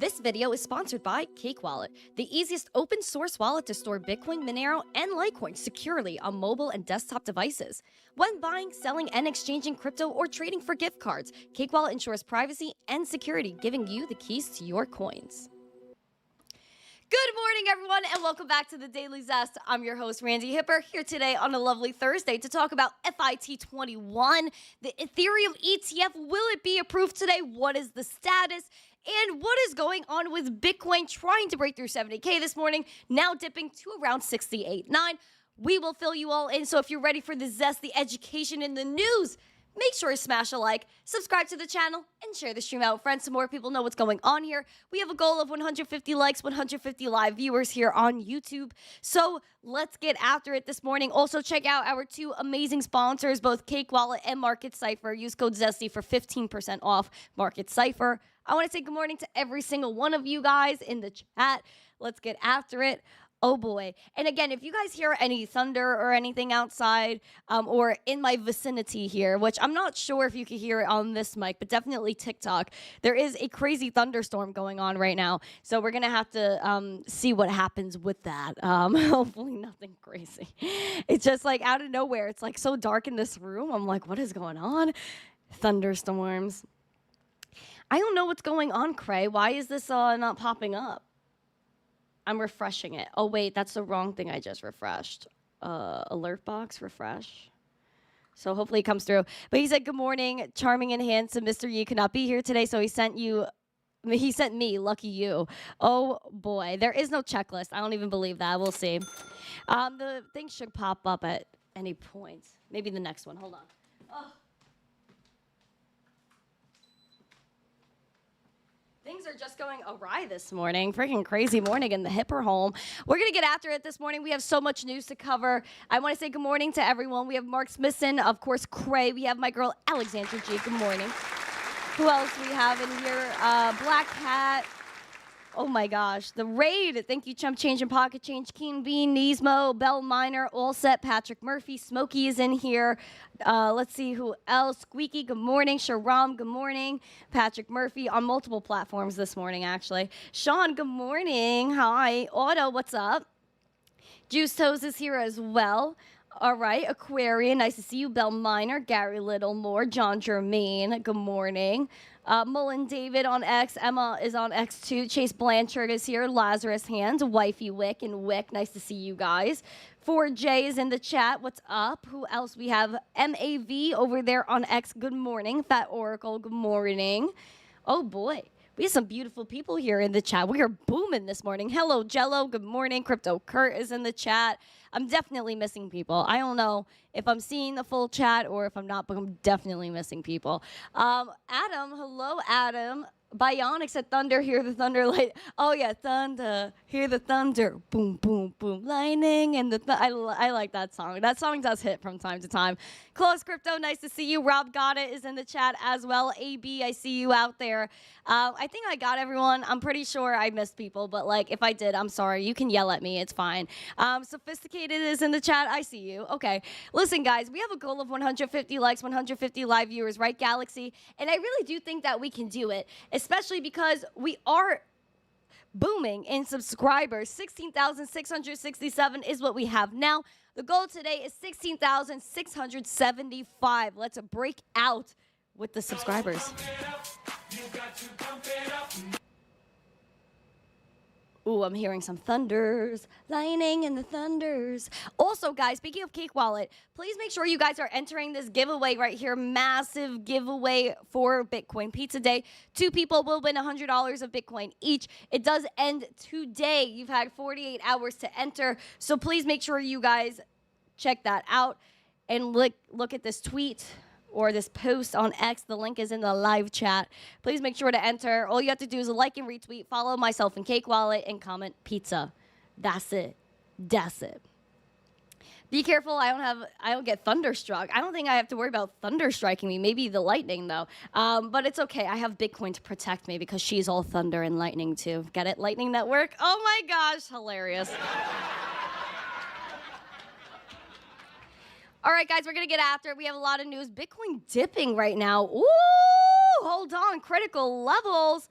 This video is sponsored by Cake Wallet, the easiest open source wallet to store Bitcoin, Monero, and Litecoin securely on mobile and desktop devices. When buying, selling, and exchanging crypto or trading for gift cards, Cake Wallet ensures privacy and security, giving you the keys to your coins. Good morning, everyone, and welcome back to the Daily Zest. I'm your host, Randi Hipper, here today on a lovely Thursday to talk about FIT21, the Ethereum ETF. Will it be approved today? What is the status? And what is going on with Bitcoin trying to break through 70K this morning, now dipping to around 68.9. We will fill you all in, so if you're ready for the zest, the education, and the news, make sure to smash a like, subscribe to the channel, and share the stream out with friends so more people know what's going on here. We have a goal of 150 likes, 150 live viewers here on YouTube. So let's get after it this morning. Also, check out our two amazing sponsors, both Cake Wallet and Market Cipher. Use code ZESTY for 15% off Market Cipher. I want to say good morning to every single one of you guys in the chat. Let's get after it. Oh boy. And again, if you guys hear any thunder or anything outside or in my vicinity here, which I'm not sure if you can hear it on this mic, but definitely TikTok, there is a crazy thunderstorm going on right now. So we're going to have to see what happens with that. Hopefully nothing crazy. It's just like out of nowhere. It's like so dark in this room. I'm like, what is going on? Thunderstorms. I don't know what's going on, Cray. Why is this not popping up? I'm refreshing it. Oh, wait, that's the wrong thing I just refreshed. Alert box, refresh. So hopefully it comes through. But he said, good morning, charming and handsome Mr. Yi cannot be here today, so he sent me, lucky you. Oh, boy. There is no checklist. I don't even believe that. We'll see. The thing should pop up at any point. Maybe the next one. Hold on. Oh. Things are just going awry this morning. Freaking crazy morning in the Hipper home. We're going to get after it this morning. We have so much news to cover. I want to say good morning to everyone. We have Mark Smithson, of course, Cray. We have my girl, Alexandra G. Good morning. Who else we have in here? Black Cat. Oh, my gosh. The Raid. Thank you, Chump Change and Pocket Change. Keen Bean, Nismo, Bell Miner, All Set, Patrick Murphy. Smokey is in here. Let's see who else. Squeaky, good morning. Sharam, good morning. Patrick Murphy on multiple platforms this morning, actually. Sean, good morning. Hi. Otto, what's up? Juice Toes is here as well. All right, Aquarian, nice to see you. Bell Miner, Gary Littlemore, John Germain, good morning. Mullen David on X, Emma is on X too. Chase Blanchard is here, Lazarus Hands, Wifey Wick and Wick, nice to see you guys. 4J is in the chat, what's up? Who else we have? MAV over there on X, good morning. Fat Oracle, good morning. Oh boy. We have some beautiful people here in the chat. We are booming this morning. Hello, Jello. Good morning. Crypto Kurt is in the chat. I'm definitely missing people. I don't know if I'm seeing the full chat or if I'm not, but I'm definitely missing people. Adam, hello, Adam. Bionics at Thunder, hear the thunder light. Oh, yeah, thunder, hear the thunder. Boom, boom, boom. Lightning and the I like that song. That song does hit from time to time. Close Crypto, nice to see you. Rob Gotta is in the chat as well. AB, I see you out there. I think I got everyone. I'm pretty sure I missed people, but like if I did, I'm sorry. You can yell at me. It's fine. Sophisticated is in the chat. I see you. Okay. Listen, guys, we have a goal of 150 likes, 150 live viewers, right, Galaxy? And I really do think that we can do it, especially because we are booming in subscribers. 16,667 is what we have now. The goal today is 16,675. Let's break out with the subscribers. Ooh, I'm hearing some thunders, lightning and the thunders. Also, guys, speaking of Cake Wallet, please make sure you guys are entering this giveaway right here. Massive giveaway for Bitcoin Pizza Day. 2 people will win $100 of Bitcoin each. It does end today. You've had 48 hours to enter. So please make sure you guys check that out and look at this tweet or this post on X. The link is in the live chat. Please make sure to enter. All you have to do is like and retweet, follow myself and Cake Wallet, and comment pizza. That's it. That's it. Be careful. I don't get thunderstruck. I don't think I have to worry about thunder striking me. Maybe the lightning though. But it's okay. I have Bitcoin to protect me because she's all thunder and lightning too. Get it? Lightning Network. Oh my gosh, hilarious. All right, guys, we're going to get after it. We have a lot of news. Bitcoin dipping right now. Ooh, hold on. Critical levels.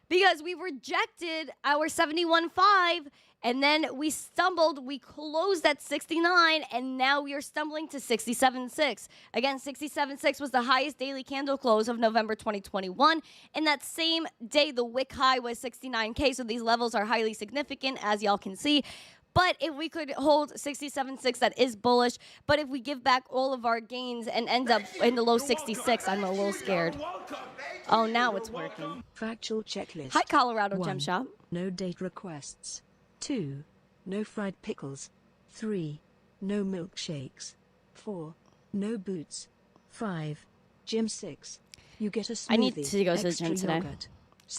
because we rejected our 71.5 and then we stumbled. We closed at 69 and now we are stumbling to 67.6. Again, 67.6 was the highest daily candle close of November 2021. And that same day, the wick high was 69K. So these levels are highly significant, as y'all can see. But if we could hold 67.6, that is bullish. But if we give back all of our gains and end up in the low 66, I'm a little scared. Oh, now it's working. Factual checklist. Hi, Colorado 1. Gem Shop. No date requests. 2. No fried pickles. 3. No milkshakes. 4. No boots. 5. Gym 6. You get a smoothie. I need to go to the gym today. Yogurt.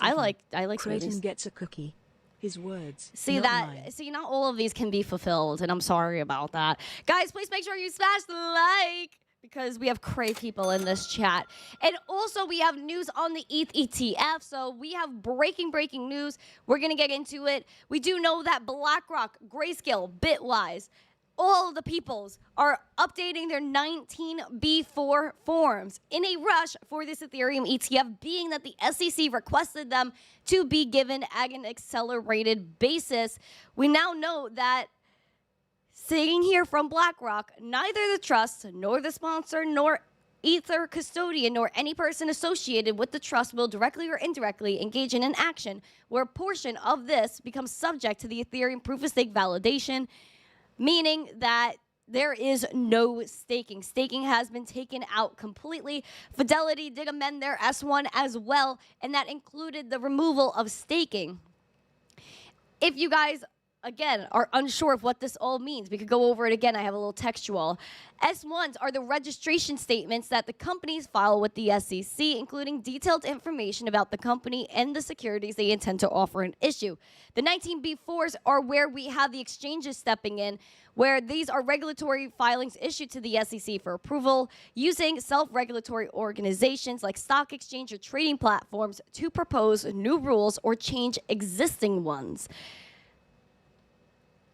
I 7. like Creighton smoothies. gets a cookie. His words. See not that? mine. See, not all of these can be fulfilled, and I'm sorry about that. Guys, please make sure you smash the like because we have cray people in this chat. And also, we have news on the ETH ETF. So we have breaking news. We're going to get into it. We do know that BlackRock, Grayscale, Bitwise, all of the peoples are updating their 19B4 forms in a rush for this Ethereum ETF, being that the SEC requested them to be given at an accelerated basis. We now know that sitting here from BlackRock, neither the trust, nor the sponsor, nor Ether custodian, nor any person associated with the trust will directly or indirectly engage in an action where a portion of this becomes subject to the Ethereum proof-of-stake validation, meaning that there is no staking. Staking has been taken out completely. Fidelity did amend their S1 as well, and that included the removal of staking. If you guys, again, are unsure of what this all means, we could go over it again. I have a little textual. S1s are the registration statements that the companies file with the SEC, including detailed information about the company and the securities they intend to offer and issue. The 19B4s are where we have the exchanges stepping in, where these are regulatory filings issued to the SEC for approval using self-regulatory organizations like stock exchange or trading platforms to propose new rules or change existing ones.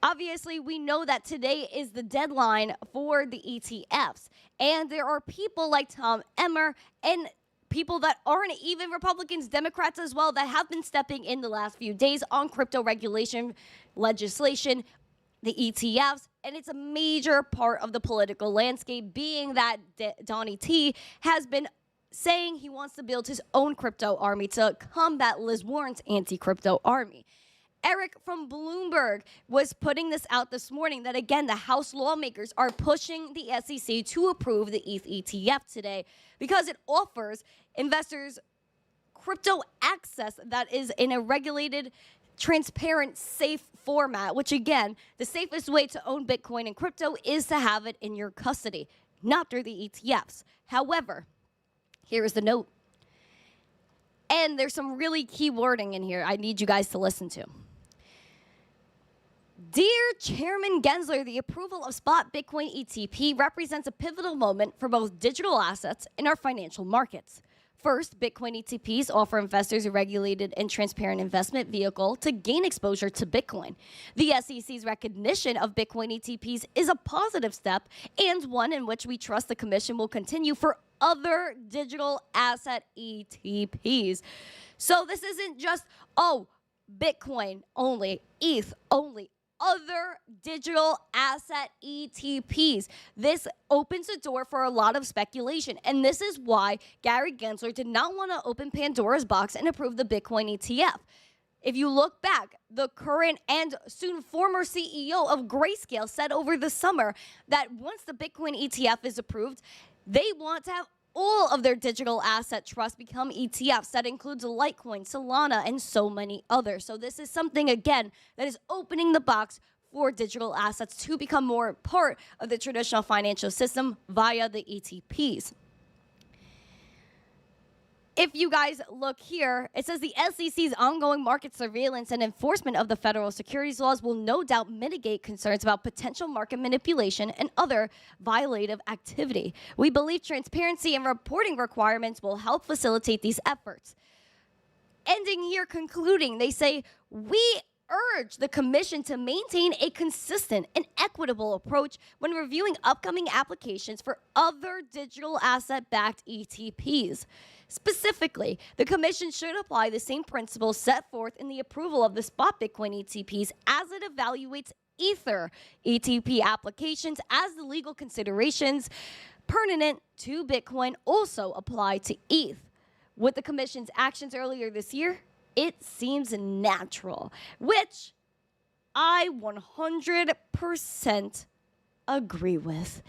Obviously, we know that today is the deadline for the ETFs. And there are people like Tom Emmer and people that aren't even Republicans, Democrats as well, that have been stepping in the last few days on crypto regulation legislation, the ETFs. And it's a major part of the political landscape, being that Donnie T has been saying he wants to build his own crypto army to combat Liz Warren's anti-crypto army. Eric from Bloomberg was putting this out this morning that, again, the House lawmakers are pushing the SEC to approve the ETH ETF today because it offers investors crypto access that is in a regulated, transparent, safe format, which, again, the safest way to own Bitcoin and crypto is to have it in your custody, not through the ETFs. However, here is the note. And there's some really key wording in here I need you guys to listen to. Dear Chairman Gensler, the approval of spot Bitcoin ETP represents a pivotal moment for both digital assets and our financial markets. First, Bitcoin ETPs offer investors a regulated and transparent investment vehicle to gain exposure to Bitcoin. The SEC's recognition of Bitcoin ETPs is a positive step and one in which we trust the Commission will continue for other digital asset ETPs. So this isn't just, oh, Bitcoin only, ETH only. Other digital asset ETPs. This opens the door for a lot of speculation. And this is why Gary Gensler did not want to open Pandora's box and approve the Bitcoin ETF. If you look back, the current and soon former CEO of Grayscale said over the summer that once the Bitcoin ETF is approved, they want to have all of their digital asset trusts become ETFs. That includes Litecoin, Solana, and so many others. So this is something, again, that is opening the box for digital assets to become more part of the traditional financial system via the ETPs. If you guys look here, it says the SEC's ongoing market surveillance and enforcement of the federal securities laws will no doubt mitigate concerns about potential market manipulation and other violative activity. We believe transparency and reporting requirements will help facilitate these efforts. Ending here, concluding, they say, we urged the commission to maintain a consistent and equitable approach when reviewing upcoming applications for other digital asset-backed ETPs. Specifically, the commission should apply the same principles set forth in the approval of the spot Bitcoin ETPs as it evaluates Ether ETP applications, as the legal considerations pertinent to Bitcoin also apply to ETH. With the commission's actions earlier this year, it seems natural, which I 100% agree with.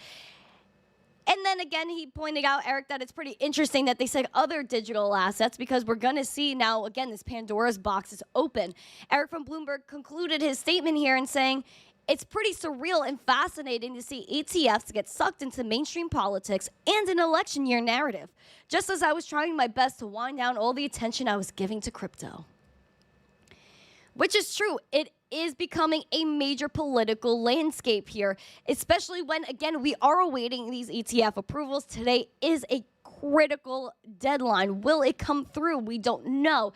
And then again, he pointed out, Eric, that it's pretty interesting that they said other digital assets, because we're going to see now, again, this Pandora's box is open. Eric from Bloomberg concluded his statement here in saying, it's pretty surreal and fascinating to see ETFs get sucked into mainstream politics and an election year narrative, just as I was trying my best to wind down all the attention I was giving to crypto. Which is true. It is becoming a major political landscape here, especially when, again, we are awaiting these ETF approvals. Today is a critical deadline. Will it come through? We don't know.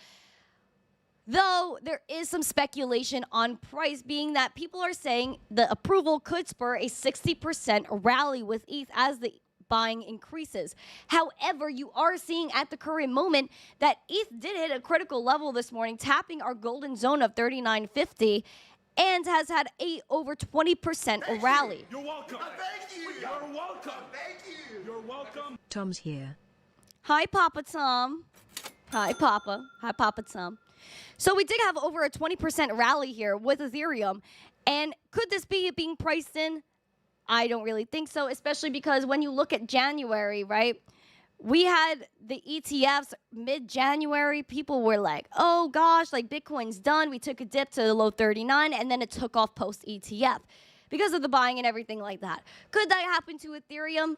Though there is some speculation on price, being that people are saying the approval could spur a 60% rally with ETH as the buying increases. However, you are seeing at the current moment that ETH did hit a critical level this morning, tapping our golden zone of 39.50, and has had a over 20% rally. You're welcome. Thank you. You're welcome. Thank you. You're welcome. Tom's here. Hi, Papa Tom. Hi, Papa. Hi, Papa Tom. So we did have over a 20% rally here with Ethereum. And could this be being priced in? I don't really think so, especially because when you look at January, right, we had the ETFs mid-January. People were like, oh, gosh, like Bitcoin's done. We took a dip to the low 39, and then it took off post-ETF because of the buying and everything like that. Could that happen to Ethereum?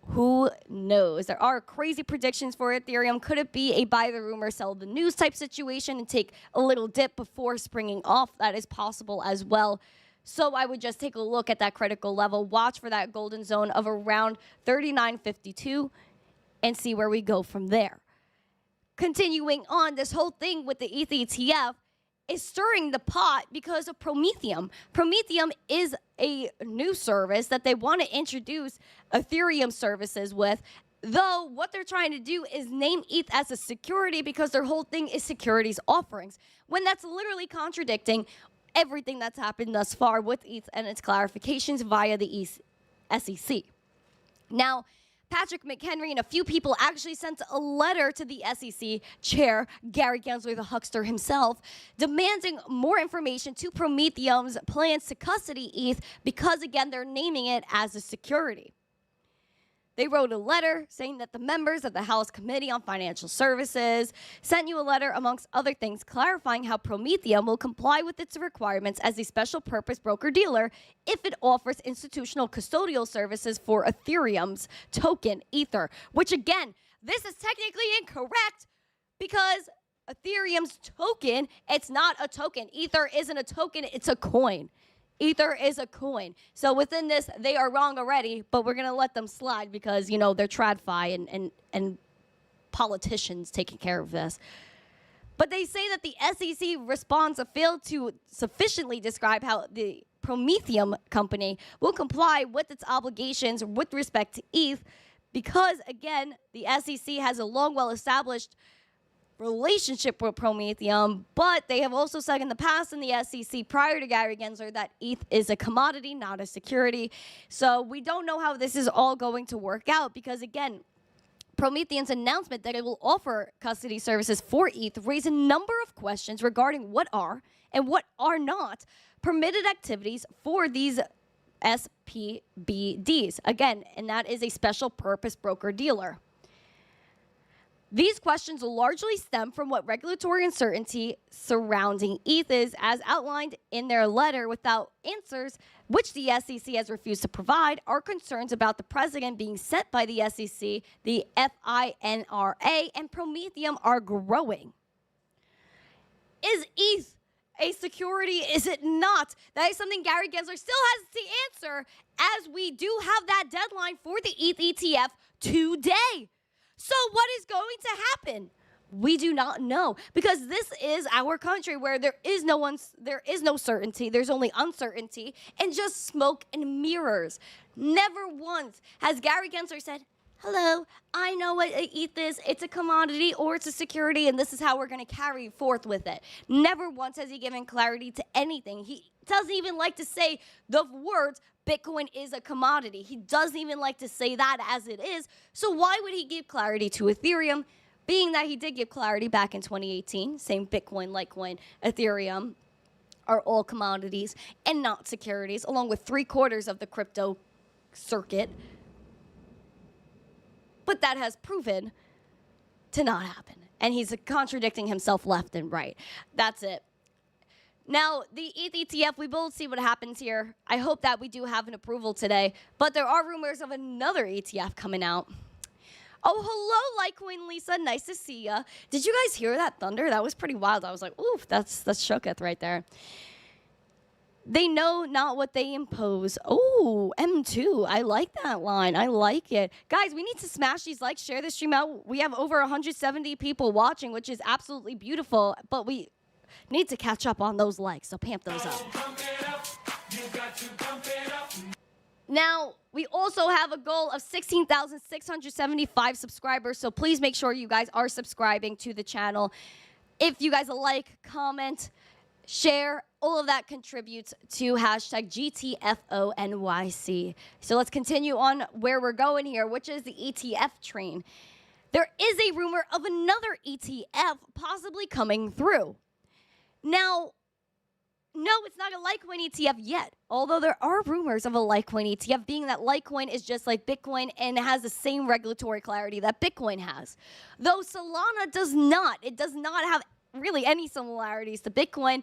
Who knows? There are crazy predictions for Ethereum. Could it be a buy the rumor, sell the news type situation and take a little dip before springing off? That is possible as well. So I would just take a look at that critical level, watch for that golden zone of around 39.52 and see where we go from there. Continuing on, this whole thing with the ETH ETF is stirring the pot because of Prometheium. Prometheium is a new service that they want to introduce Ethereum services with, though what they're trying to do is name ETH as a security because their whole thing is securities offerings, when that's literally contradicting everything that's happened thus far with ETH and its clarifications via the SEC. Now, Patrick McHenry and a few people actually sent a letter to the SEC chair, Gary Gensler, the huckster himself, demanding more information to Prometheium's plans to custody ETH because, again, they're naming it as a security. They wrote a letter saying that the members of the House Committee on Financial Services sent you a letter, amongst other things, clarifying how Prometheium will comply with its requirements as a special purpose broker-dealer if it offers institutional custodial services for Ethereum's token, Ether, which, again, this is technically incorrect because Ethereum's token, it's not a token. Ether isn't a token, it's a coin. Ether is a coin. So within this, they are wrong already, but we're going to let them slide because, you know, they're TradFi and politicians taking care of this. But they say that the SEC response failed to sufficiently describe how the Prometheium company will comply with its obligations with respect to ETH because, again, the SEC has a long, well-established relationship with Prometheium, but they have also said in the past in the SEC prior to Gary Gensler that ETH is a commodity, not a security. So we don't know how this is all going to work out because, again, Prometheium's announcement that it will offer custody services for ETH raised a number of questions regarding what are and what are not permitted activities for these SPBDs. Again, and that is a special purpose broker-dealer. These questions largely stem from what regulatory uncertainty surrounding ETH is, as outlined in their letter without answers, which the SEC has refused to provide, are concerns about the precedent being set by the SEC, the FINRA, and Prometheium are growing. Is ETH a security? Is it not? That is something Gary Gensler still has to answer, as we do have that deadline for the ETH ETF today. So what is going to happen? We do not know, because this is our country where there is no certainty. There's only uncertainty and just smoke and mirrors. Never once has Gary Gensler said, hello, I know what ETH is. It's a commodity or it's a security, and this is how we're going to carry forth with it. Never once has he given clarity to anything. He doesn't even like to say the words, Bitcoin is a commodity. He doesn't even like to say that as it is. So why would he give clarity to Ethereum? Being that he did give clarity back in 2018, saying Bitcoin, Litecoin, Ethereum are all commodities and not securities, along with 3/4 of the crypto circuit. But that has proven to not happen. And he's contradicting himself left and right. That's it. Now, the ETH ETF, we will see what happens here. I hope that we do have an approval today. But there are rumors of another ETF coming out. Oh, hello, Litecoin Lisa. Nice to see ya. Did you guys hear that thunder? That was pretty wild. I was like, oof, that's shooketh right there. They know not what they impose. Oh, M2. I like that line. I like it. Guys, we need to smash these likes, share this stream out. We have over 170 people watching, which is absolutely beautiful. But we need to catch up on those likes, so pamp those up. Now, we also have a goal of 16,675 subscribers, so please make sure you guys are subscribing to the channel. If you guys like, comment, share, all of that contributes to hashtag GTFONYC. So let's continue on where we're going here, which is the ETF train. There is a rumor of another ETF possibly coming through. Now, no, it's not a Litecoin ETF yet, although there are rumors of a Litecoin ETF, being that Litecoin is just like Bitcoin and has the same regulatory clarity that Bitcoin has. Though Solana does not. It does not have really any similarities to Bitcoin,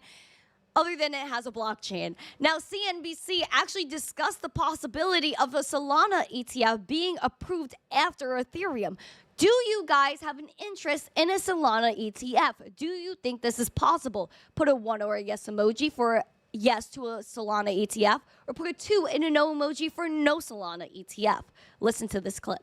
other than it has a blockchain. Now, CNBC actually discussed the possibility of a Solana ETF being approved after Ethereum. Do you guys have an interest in a Solana ETF? Do you think this is possible? Put a 1 or a yes emoji for yes to a Solana ETF, or put a 2 and a no emoji for no Solana ETF. Listen to this clip.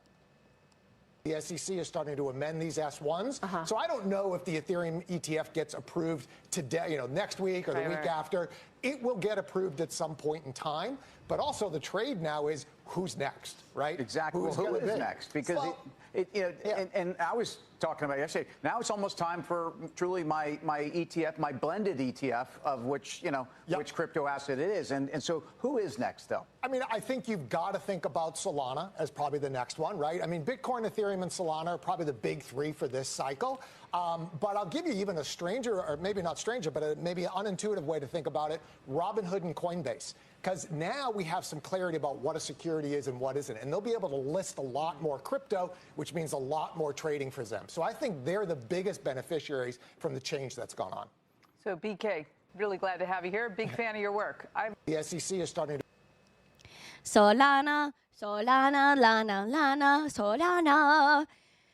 The SEC is starting to amend these S1s. So I don't know if the Ethereum ETF gets approved today, next week or the week after. It will get approved at some point in time. But also the trade now is who's next, right? Exactly. Who is next? Because and I was talking about yesterday. Now it's almost time for truly my ETF, my blended ETF, of which which crypto asset it is. And so who is next, though? I mean, I think you've got to think about Solana as probably the next one, right? I mean, Bitcoin, Ethereum, and Solana are probably the big three for this cycle. But I'll give you even a stranger, or maybe not stranger, but maybe an unintuitive way to think about it, Robinhood and Coinbase. Because now we have some clarity about what a security is and what isn't. And they'll be able to list a lot more crypto, which means a lot more trading for them. So I think they're the biggest beneficiaries from the change that's gone on. So, BK, really glad to have you here. Big fan of your work. The SEC is starting to... Solana, Solana, Lana, Lana, Solana.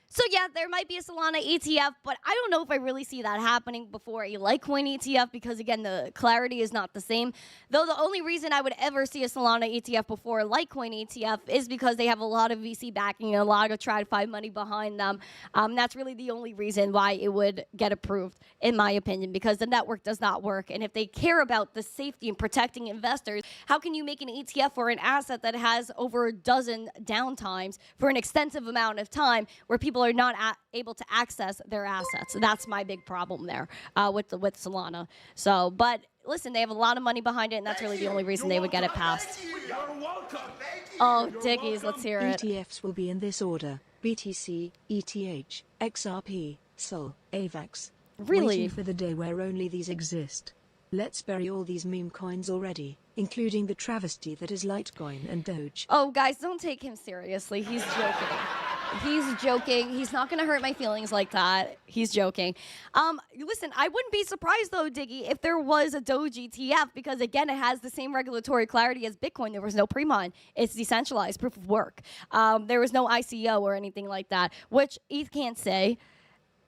So yeah, there might be a Solana ETF, but I don't know if I really see that happening before a Litecoin ETF, because again, the clarity is not the same. Though the only reason I would ever see a Solana ETF before a Litecoin ETF is because they have a lot of VC backing and a lot of TradFi money behind them. That's really the only reason why it would get approved, in my opinion, because the network does not work. And if they care about the safety and protecting investors, how can you make an ETF for an asset that has over a dozen downtimes for an extensive amount of time where people are not able to access their assets? That's my big problem there with Solana. So, but listen, they have a lot of money behind it, and that's really the only reason they would get it passed. You're welcome. Oh, Diggies, let's hear it. ETFs will be in this order: BTC, ETH, XRP, SOL, AVAX. Really? Waiting for the day where only these exist. Let's bury all these meme coins already, including the travesty that is Litecoin and Doge. Oh, guys, don't take him seriously. He's joking. He's joking. He's not going to hurt my feelings like that. He's joking. Listen, I wouldn't be surprised, though, Diggy, if there was a Doge ETF, because, again, it has the same regulatory clarity as Bitcoin. There was no pre-mine. It's decentralized proof of work. There was no ICO or anything like that, which ETH can't say.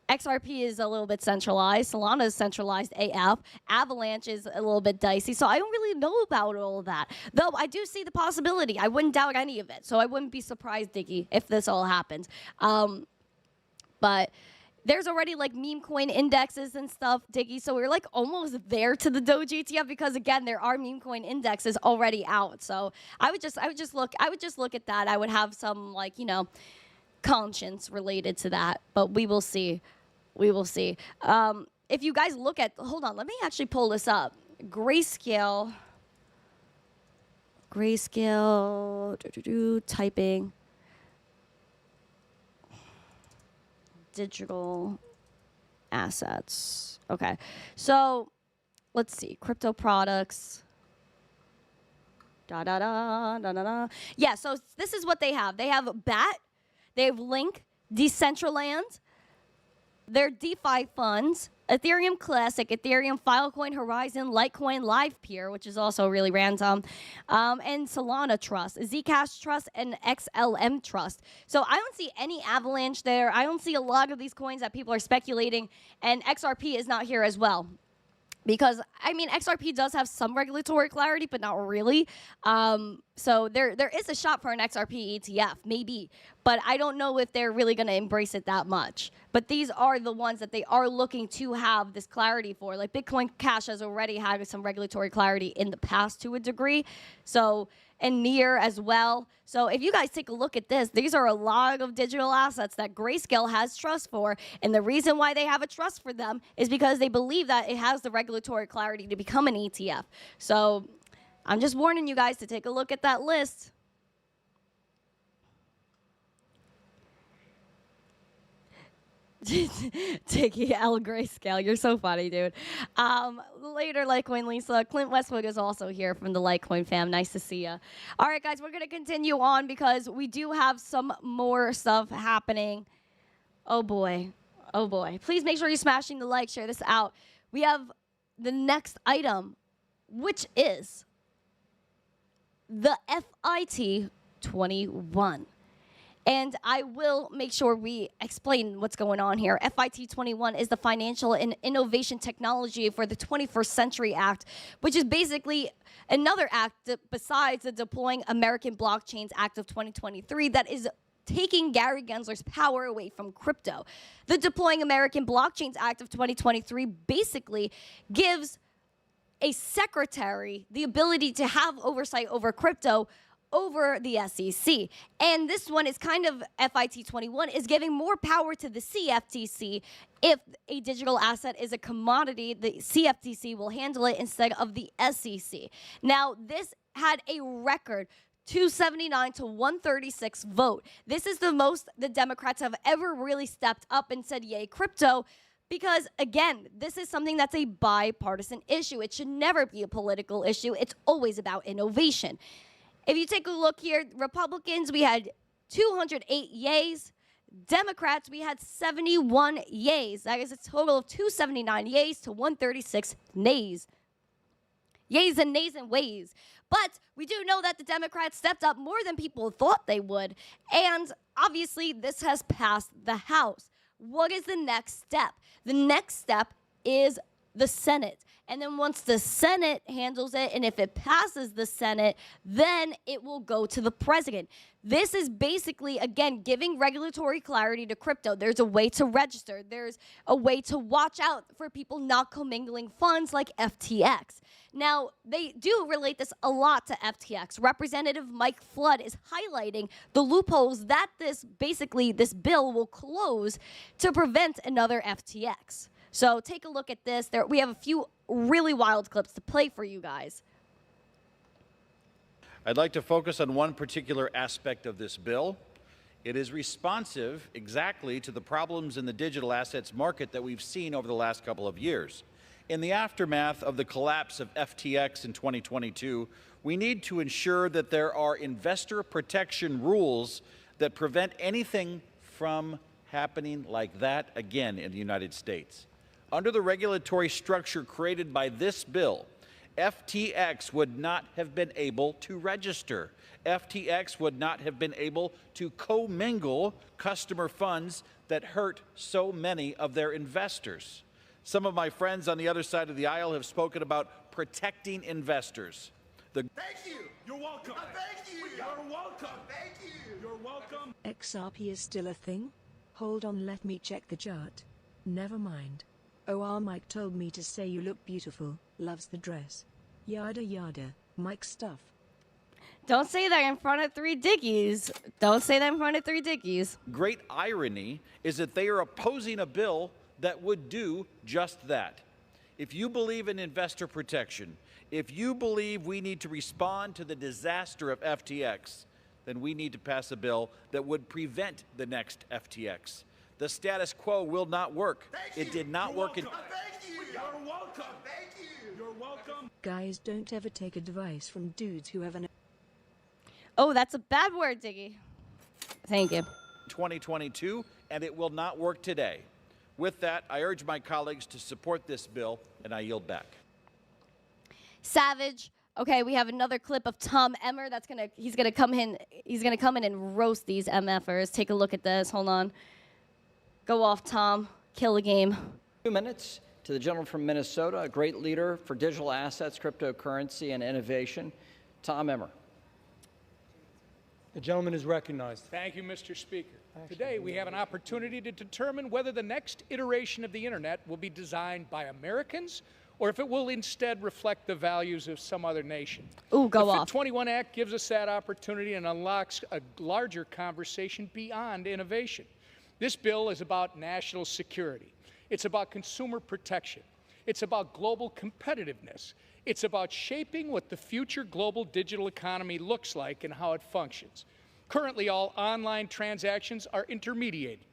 XRP is a little bit centralized. Solana is centralized AF. Avalanche is a little bit dicey. So I don't really know about all of that. Though I do see the possibility. I wouldn't doubt any of it. So I wouldn't be surprised, Diggy, if this all happens. But there's already like meme coin indexes and stuff, Diggy. So we're like almost there to the Doge ETF because again, there are meme coin indexes already out. So I would just look at that. I would have some like, you know, conscience related to that, but we will see. We will see. If you guys look at, hold on, let me actually pull this up. Grayscale, typing. Digital assets. Okay, so let's see. Crypto products. Yeah, so this is what they have. They have BAT, they have Link, Decentraland, their DeFi funds, Ethereum Classic, Ethereum Filecoin, Horizon, Litecoin, LivePeer, which is also really random, and Solana Trust, Zcash Trust, and XLM Trust. So I don't see any Avalanche there. I don't see a lot of these coins that people are speculating, and XRP is not here as well. Because, I mean, XRP does have some regulatory clarity, but not really. So there is a shot for an XRP ETF, maybe. But I don't know if they're really going to embrace it that much. But these are the ones that they are looking to have this clarity for. Like Bitcoin Cash has already had some regulatory clarity in the past to a degree. So, and Near as well. So if you guys take a look at this, these are a lot of digital assets that Grayscale has trust for. And the reason why they have a trust for them is because they believe that it has the regulatory clarity to become an ETF. So I'm just warning you guys to take a look at that list. Tiki L Grayscale, you're so funny, dude. Later, Litecoin Lisa. Clint Westwood is also here from the Litecoin fam. Nice to see you. All right, guys, we're going to continue on because we do have some more stuff happening. Oh, boy. Oh, boy. Please make sure you're smashing the like, share this out. We have the next item, which is the FIT21. And I will make sure we explain what's going on here. FIT21 is the Financial and Innovation Technology for the 21st Century Act, which is basically another act besides the Deploying American Blockchains Act of 2023 that is taking Gary Gensler's power away from crypto. The Deploying American Blockchains Act of 2023 basically gives a secretary the ability to have oversight over crypto over the SEC. And this one is kind of, FIT21 is giving more power to the CFTC. If a digital asset is a commodity, the CFTC will handle it instead of the SEC. Now, this had a record 279 to 136 vote. This is the most the Democrats have ever really stepped up and said, yay, crypto. Because, again, this is something that's a bipartisan issue. It should never be a political issue. It's always about innovation. If you take a look here, Republicans, we had 208 yays. Democrats, we had 71 yays. That is a total of 279 yays to 136 nays. Yays and nays and ways. But we do know that the Democrats stepped up more than people thought they would. And obviously, this has passed the House. What is the next step? The next step is the Senate. And then once the Senate handles it, and if it passes the Senate, then it will go to the president. This is basically, again, giving regulatory clarity to crypto. There's a way to register. There's a way to watch out for people not commingling funds like FTX. Now, they do relate this a lot to FTX. Representative Mike Flood is highlighting the loopholes that this bill will close to prevent another FTX. So take a look at this. We have a few really wild clips to play for you guys. I'd like to focus on one particular aspect of this bill. It is responsive exactly to the problems in the digital assets market that we've seen over the last couple of years. In the aftermath of the collapse of FTX in 2022, we need to ensure that there are investor protection rules that prevent anything from happening like that again in the United States. Under the regulatory structure created by this bill, FTX would not have been able to register. FTX would not have been able to commingle customer funds that hurt so many of their investors. Some of my friends on the other side of the aisle have spoken about protecting investors. Thank you. You're welcome. Thank you. You're welcome. Thank you. You're welcome. XRP is still a thing? Hold on, let me check the chart. Never mind. Oh, Mike told me to say you look beautiful, loves the dress. Yada yada, Mike stuff. Don't say that in front of three dickies. Don't say that in front of three dickies. Great irony is that they are opposing a bill that would do just that. If you believe in investor protection, if you believe we need to respond to the disaster of FTX, then we need to pass a bill that would prevent the next FTX. The status quo will not work. It did not work in... Thank you. You're welcome. Thank you. You're welcome. Guys, don't ever take advice from dudes who have an... Oh, that's a bad word, Diggy. Thank you. 2022, and it will not work today. With that, I urge my colleagues to support this bill, and I yield back. Savage. Okay, we have another clip of Tom Emmer. He's gonna come in and roast these MFers. Take a look at this. Hold on. Go off, Tom. Kill the game. 2 minutes to the gentleman from Minnesota, a great leader for digital assets, cryptocurrency, and innovation, Tom Emmer. The gentleman is recognized. Thank you, Mr. Speaker. Today, we have an opportunity to determine whether the next iteration of the Internet will be designed by Americans or if it will instead reflect the values of some other nation. Ooh, go off. The FIT21 Act gives us that opportunity and unlocks a larger conversation beyond innovation. This bill is about national security. It's about consumer protection. It's about global competitiveness. It's about shaping what the future global digital economy looks like and how it functions. Currently, all online transactions are intermediated.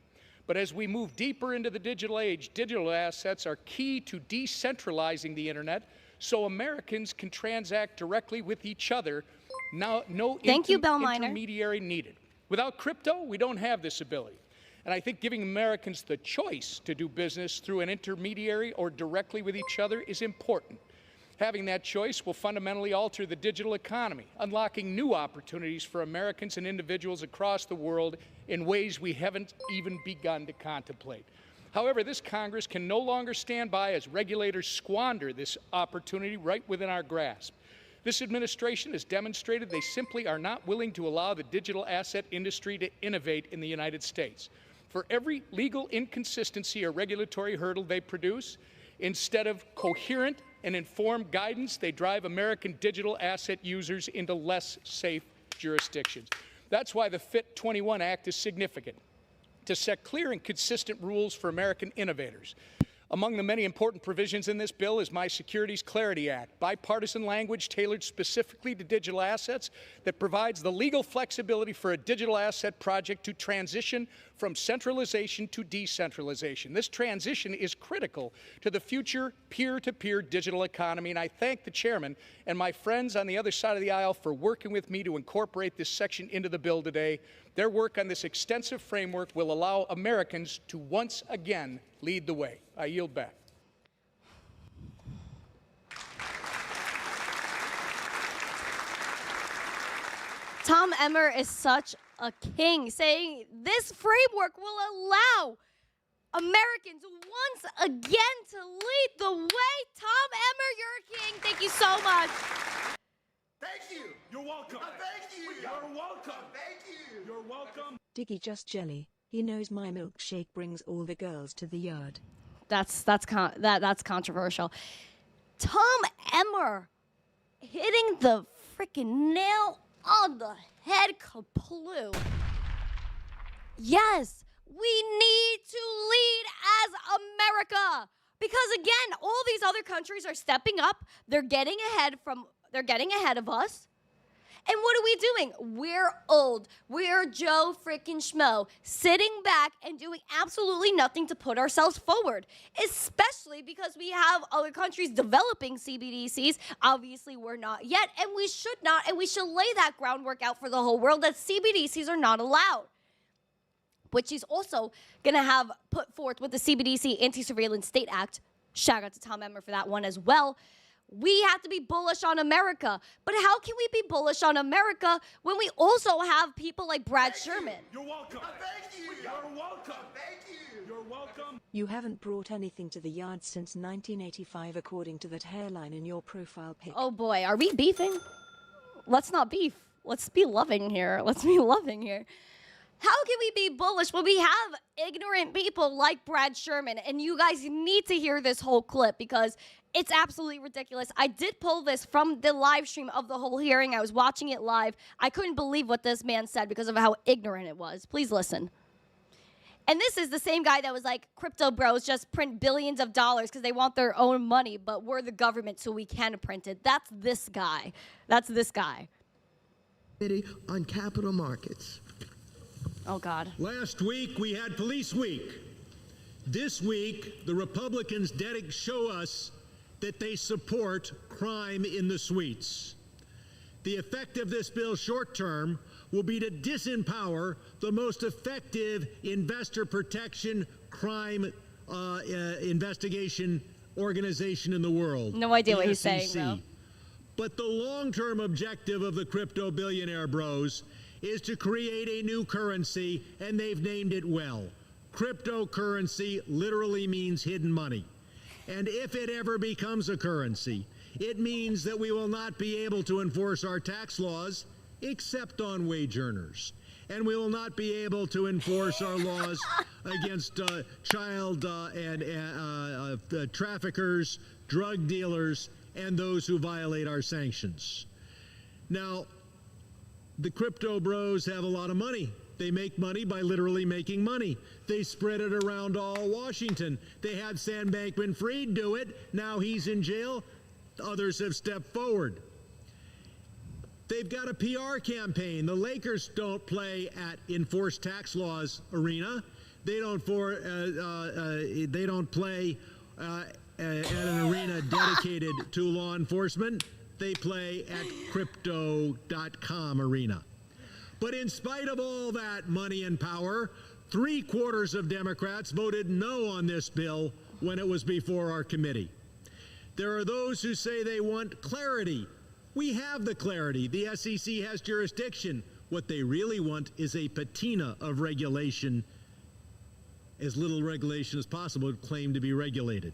But as we move deeper into the digital age, digital assets are key to decentralizing the Internet so Americans can transact directly with each other. No intermediary needed. Without crypto, we don't have this ability. And I think giving Americans the choice to do business through an intermediary or directly with each other is important. Having that choice will fundamentally alter the digital economy, unlocking new opportunities for Americans and individuals across the world in ways we haven't even begun to contemplate. However, this Congress can no longer stand by as regulators squander this opportunity right within our grasp. This administration has demonstrated they simply are not willing to allow the digital asset industry to innovate in the United States. For every legal inconsistency or regulatory hurdle they produce, instead of coherent and informed guidance, they drive American digital asset users into less safe jurisdictions. That's why the FIT21 Act is significant, to set clear and consistent rules for American innovators. Among the many important provisions in this bill is My Securities Clarity Act, bipartisan language tailored specifically to digital assets that provides the legal flexibility for a digital asset project to transition from centralization to decentralization. This transition is critical to the future peer-to-peer digital economy, and I thank the chairman and my friends on the other side of the aisle for working with me to incorporate this section into the bill today. Their work on this extensive framework will allow Americans to once again lead the way. I yield back. Tom Emmer is such a king, saying this framework will allow Americans once again to lead the way. Tom Emmer, you're a king. Thank you so much. Thank you. You're welcome. Thank you. You're welcome. Thank you. You're welcome. Diggy just jelly. He knows my milkshake brings all the girls to the yard. That's controversial. Tom Emmer hitting the freaking nail on the head, kaplu. Yes, we need to lead as America, because again, all these other countries are stepping up. They're getting ahead of us. And what are we doing? We're old. We're Joe freaking Schmo, sitting back and doing absolutely nothing to put ourselves forward, especially because we have other countries developing CBDCs. Obviously, we're not yet, and we should not, and we should lay that groundwork out for the whole world that CBDCs are not allowed, which he's also going to have put forth with the CBDC Anti-Surveillance State Act. Shout out to Tom Emmer for that one as well. We have to be bullish on America. But how can we be bullish on America when we also have people like Brad Sherman? You're welcome. Thank you. You're welcome. Thank you. You're welcome. You haven't brought anything to the yard since 1985, according to that hairline in your profile pic. Oh boy, are we beefing? Let's not beef. Let's be loving here. Let's be loving here. How can we be bullish when we have ignorant people like Brad Sherman? And you guys need to hear this whole clip because it's absolutely ridiculous. I did pull this from the live stream of the whole hearing. I was watching it live. I couldn't believe what this man said because of how ignorant it was. Please listen. And this is the same guy that was like, crypto bros just print billions of dollars because they want their own money, but we're the government, so we can print it. That's this guy. That's this guy. On capital markets. Oh, God. Last week, we had Police Week. This week, the Republicans show us that they support crime in the suites. The effect of this bill short term will be to disempower the most effective investor protection crime investigation organization in the world. No idea what he's SEC. saying, though. But the long-term objective of the crypto billionaire bros is to create a new currency, and they've named it well. Cryptocurrency literally means hidden money. And if it ever becomes a currency, it means that we will not be able to enforce our tax laws except on wage earners. And we will not be able to enforce our laws against child and traffickers, drug dealers, and those who violate our sanctions. Now, the crypto bros have a lot of money. They make money by literally making money. They spread it around all Washington. They had Sam Bankman-Fried do it. Now he's in jail. Others have stepped forward. They've got a PR campaign. The Lakers don't play at enforced tax laws arena. They don't play at an arena dedicated to law enforcement. They play at crypto.com arena. But in spite of all that money and power, 3/4 of Democrats voted no on this bill when it was before our committee. There are those who say they want clarity. We have the clarity. The SEC has jurisdiction. What they really want is a patina of regulation, as little regulation as possible, claim to be regulated.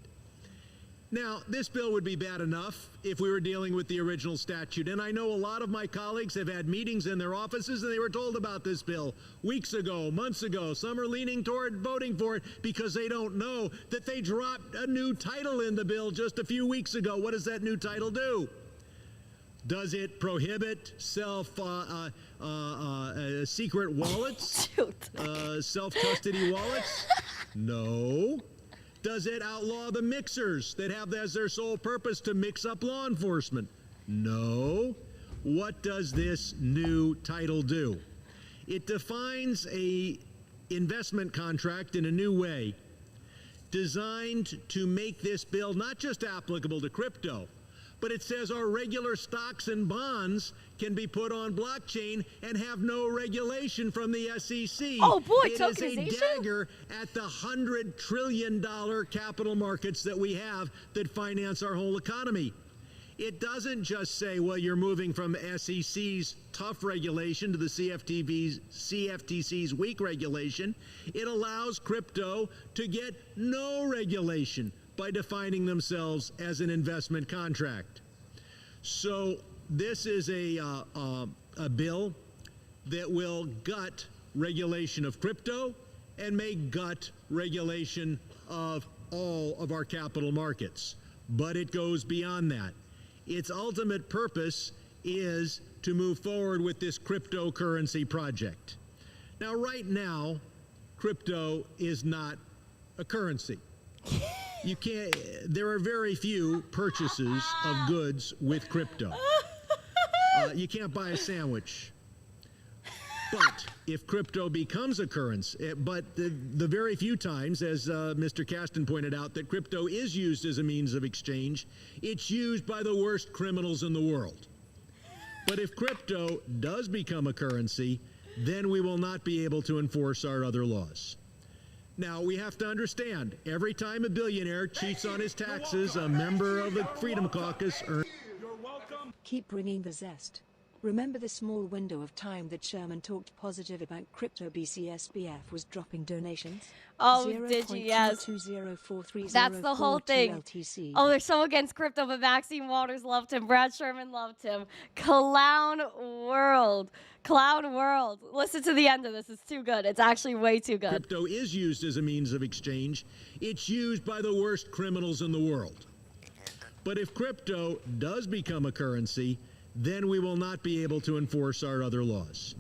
Now, this bill would be bad enough if we were dealing with the original statute. And I know a lot of my colleagues have had meetings in their offices and they were told about this bill weeks ago, months ago. Some are leaning toward voting for it because they don't know that they dropped a new title in the bill just a few weeks ago. What does that new title do? Does it prohibit secret wallets? Self-custody wallets? No. Does it outlaw the mixers that have as their sole purpose to mix up law enforcement? No. What does this new title do? It defines a investment contract in a new way, designed to make this bill not just applicable to crypto, but it says our regular stocks and bonds can be put on blockchain and have no regulation from the SEC. Oh boy, it is a dagger at the $100 trillion capital markets that we have that finance our whole economy. It doesn't just say, well, you're moving from SEC's tough regulation to the CFTC's weak regulation. It allows crypto to get no regulation by defining themselves as an investment contract. So this is a bill that will gut regulation of crypto and may gut regulation of all of our capital markets. But it goes beyond that. Its ultimate purpose is to move forward with this cryptocurrency project. Now, right now, crypto is not a currency. You can't, there are very few purchases of goods with crypto. You can't buy a sandwich. But if crypto becomes a currency, but the very few times, as Mr. Kasten pointed out, that crypto is used as a means of exchange, it's used by the worst criminals in the world. But if crypto does become a currency, then we will not be able to enforce our other laws. Now, we have to understand, every time a billionaire cheats on his taxes, a member of the Freedom Caucus earns... Keep bringing the zest. Remember the small window of time that Sherman talked positive about crypto? BCSBF was dropping donations. Oh, did you? Yes. That's the whole thing. LTC. Oh, they're so against crypto, but Maxine Waters loved him. Brad Sherman loved him. Clown world. Clown world. Listen to the end of this. It's too good. It's actually way too good. Crypto is used as a means of exchange. It's used by the worst criminals in the world. But if crypto does become a currency, then we will not be able to enforce our other laws.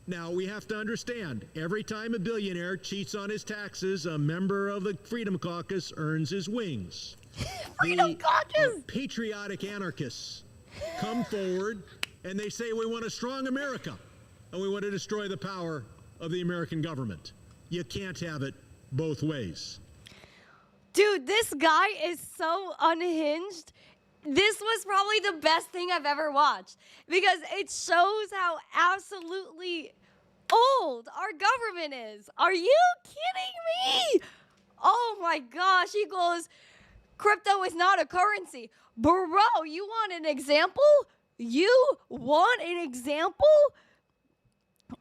Now, we have to understand, every time a billionaire cheats on his taxes, a member of the Freedom Caucus earns his wings. Freedom Caucus! Patriotic anarchists come forward and they say, we want a strong America and we want to destroy the power of the American government. You can't have it both ways. Dude, this guy is so unhinged. This was probably the best thing I've ever watched because it shows how absolutely old our government is. Are you kidding me? Oh my gosh. He goes, crypto is not a currency. Bro, you want an example? You want an example?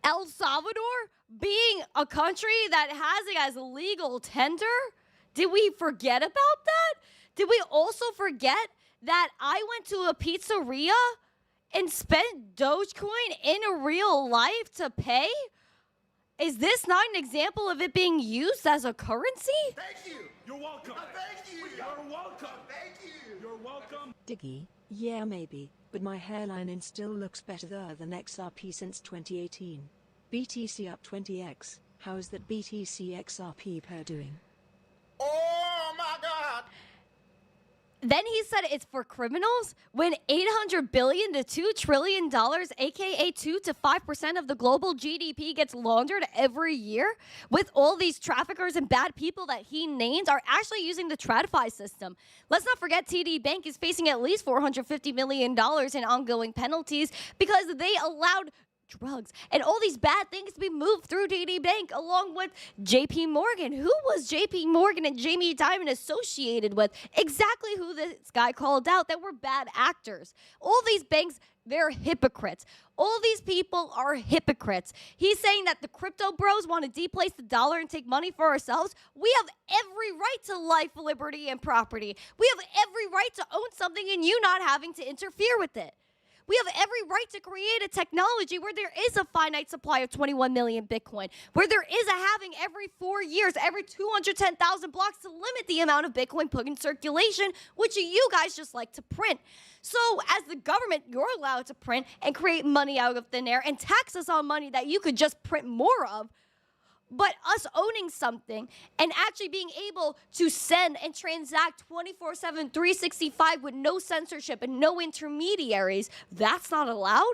El Salvador being a country that has it as legal tender? Did we forget about that? Did we also forget that I went to a pizzeria and spent Dogecoin in real life to pay? Is this not an example of it being used as a currency? Thank you. You're welcome. Thank you. You're welcome. Thank you. You're welcome. Diggy, yeah maybe, but my hairline still looks better than XRP since 2018. BTC up 20x. How's that BTC XRP pair doing? Oh my God. Then he said it's for criminals when $800 billion to $2 trillion, aka 2 to 5% of the global GDP gets laundered every year, with all these traffickers and bad people that he named are actually using the TradFi system. Let's not forget TD Bank is facing at least $450 million in ongoing penalties because they allowed drugs and all these bad things to be moved through TD Bank, along with JP Morgan. Who was JP Morgan and Jamie Dimon associated with? Exactly who this guy called out that were bad actors. All these banks, they're hypocrites. All these people are hypocrites. He's saying that the crypto bros want to deplace the dollar and take money for ourselves. We have every right to life, liberty, and property. We have every right to own something and you not having to interfere with it. We have every right to create a technology where there is a finite supply of 21 million Bitcoin, where there is a halving every 4 years, every 210,000 blocks to limit the amount of Bitcoin put in circulation, which you guys just like to print. So as the government, you're allowed to print and create money out of thin air and tax us on money that you could just print more of. But us owning something and actually being able to send and transact 24/7, 365 with no censorship and no intermediaries, that's not allowed?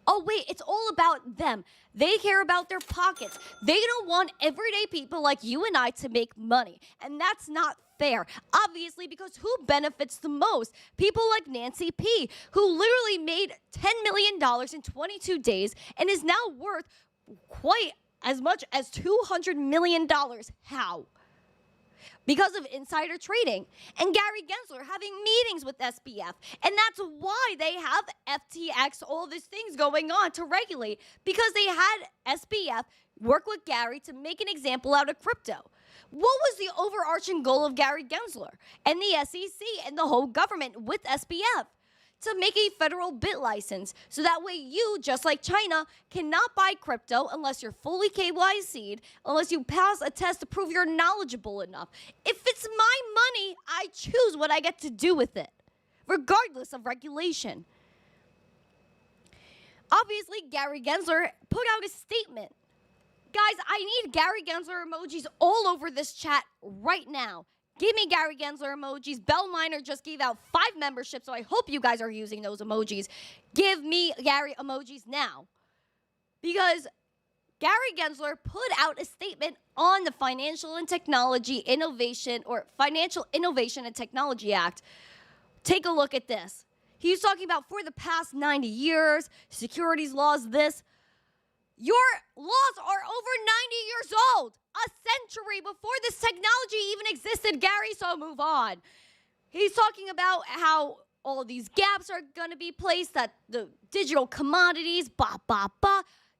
Oh, wait, it's all about them. They care about their pockets. They don't want everyday people like you and I to make money. And that's not fair. Obviously, because who benefits the most? People like Nancy P., who literally made $10 million in 22 days and is now worth quite as much as $200 million. How? Because of insider trading and Gary Gensler having meetings with SBF. And that's why they have FTX, all these things going on to regulate, because they had SBF work with Gary to make an example out of crypto. What was the overarching goal of Gary Gensler and the SEC and the whole government with SBF? To make a federal bit license, so that way you, just like China, cannot buy crypto unless you're fully KYC'd, unless you pass a test to prove you're knowledgeable enough. If it's my money, I choose what I get to do with it, regardless of regulation. Obviously, Gary Gensler put out a statement. Guys, I need Gary Gensler emojis all over this chat right now. Give me Gary Gensler emojis. Bell Miner just gave out 5 memberships, so I hope you guys are using those emojis. Give me Gary emojis now. Because Gary Gensler put out a statement on the Financial and Technology Innovation, or Financial Innovation and Technology Act. Take a look at this. He's talking about for the past 90 years, securities laws, this. Your laws are over 90 years old. A century before this technology even existed, Gary, so move on. He's talking about how all these gaps are going to be placed, that the digital commodities,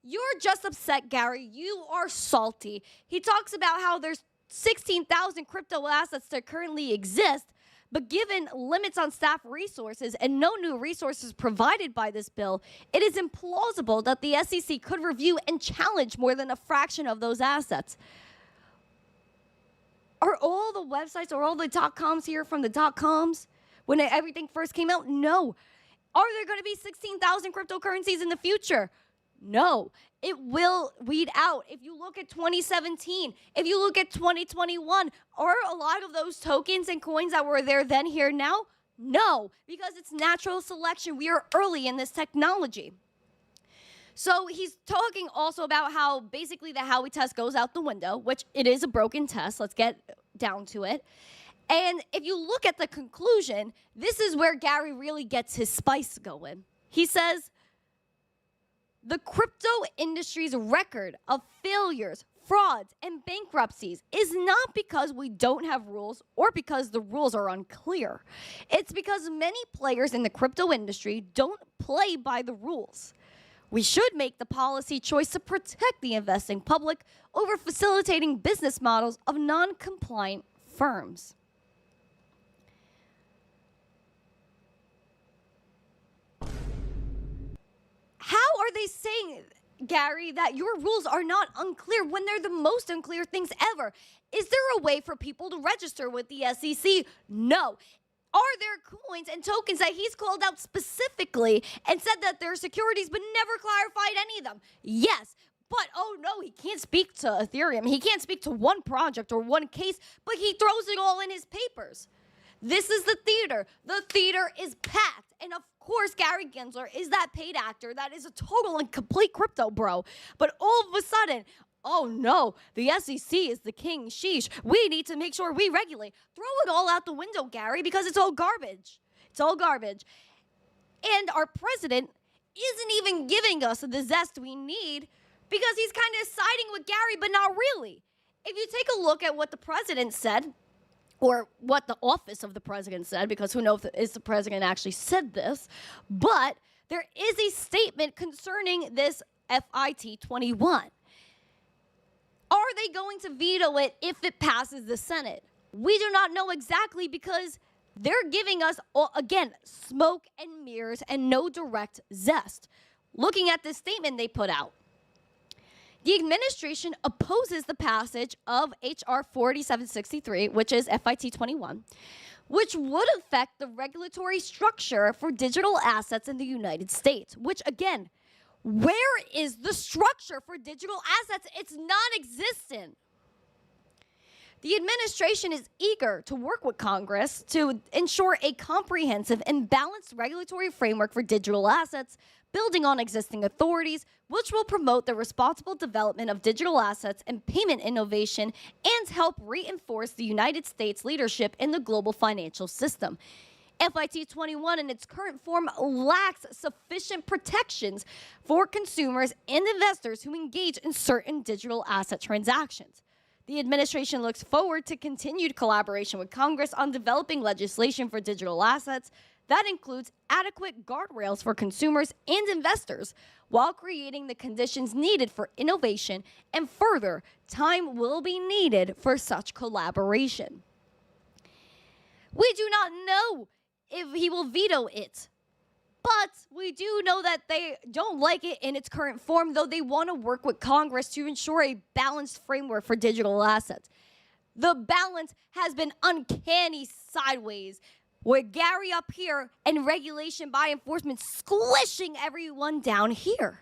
You're just upset, Gary. You are salty. He talks about how there's 16,000 crypto assets that currently exist, but given limits on staff resources and no new resources provided by this bill, it is implausible that the SEC could review and challenge more than a fraction of those assets. Are all the websites or all the .coms here from the .coms when everything first came out? No. Are there going to be 16,000 cryptocurrencies in the future? No. It will weed out. If you look at 2017, if you look at 2021, are a lot of those tokens and coins that were there then here now? No, because it's natural selection. We are early in this technology. So he's talking also about how basically the Howey test goes out the window, which it is a broken test. Let's get down to it. And if you look at the conclusion, this is where Gary really gets his spice going. He says, the crypto industry's record of failures, frauds, and bankruptcies is not because we don't have rules or because the rules are unclear. It's because many players in the crypto industry don't play by the rules. We should make the policy choice to protect the investing public over facilitating business models of non-compliant firms. How are they saying, Gary, that your rules are not unclear when they're the most unclear things ever? Is there a way for people to register with the SEC? No. Are there coins and tokens that he's called out specifically and said that they're securities but never clarified any of them? Yes. But, oh no, he can't speak to Ethereum. He can't speak to one project or one case, but he throws it all in his papers. This is the theater. The theater is packed. And of course, Gary Gensler is that paid actor that is a total and complete crypto bro. But all of a sudden, oh no, the SEC is the king. Sheesh. We need to make sure we regulate. Throw it all out the window, Gary, because it's all garbage. It's all garbage. And our president isn't even giving us the zest we need because he's kind of siding with Gary, but not really. If you take a look at what the president said, or what the office of the president said, because who knows if the president actually said this, but there is a statement concerning this FIT21. Are they going to veto it if it passes the Senate? We do not know exactly because they're giving us, again, smoke and mirrors and no direct zest. Looking at this statement they put out, the administration opposes the passage of H.R. 4763, which is FIT21, which would affect the regulatory structure for digital assets in the United States, which, again, where is the structure for digital assets? It's non-existent. The administration is eager to work with Congress to ensure a comprehensive and balanced regulatory framework for digital assets, building on existing authorities, which will promote the responsible development of digital assets and payment innovation and help reinforce the United States leadership in the global financial system. FIT21 in its current form lacks sufficient protections for consumers and investors who engage in certain digital asset transactions. The administration looks forward to continued collaboration with Congress on developing legislation for digital assets that includes adequate guardrails for consumers and investors while creating the conditions needed for innovation, and further, time will be needed for such collaboration. We do not know if he will veto it, but we do know that they don't like it in its current form, though they want to work with Congress to ensure a balanced framework for digital assets. The balance has been uncanny sideways, with Gary up here and regulation by enforcement squishing everyone down here.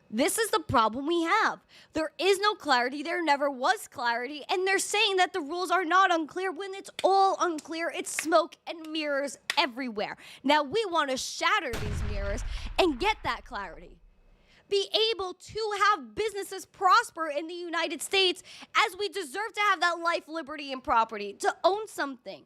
This is the problem we have. There is no clarity. There never was clarity. And they're saying that the rules are not unclear when it's all unclear. It's smoke and mirrors everywhere. Now, we want to shatter these mirrors and get that clarity. Be able to have businesses prosper in the United States as we deserve to have that life, liberty, and property, to own something,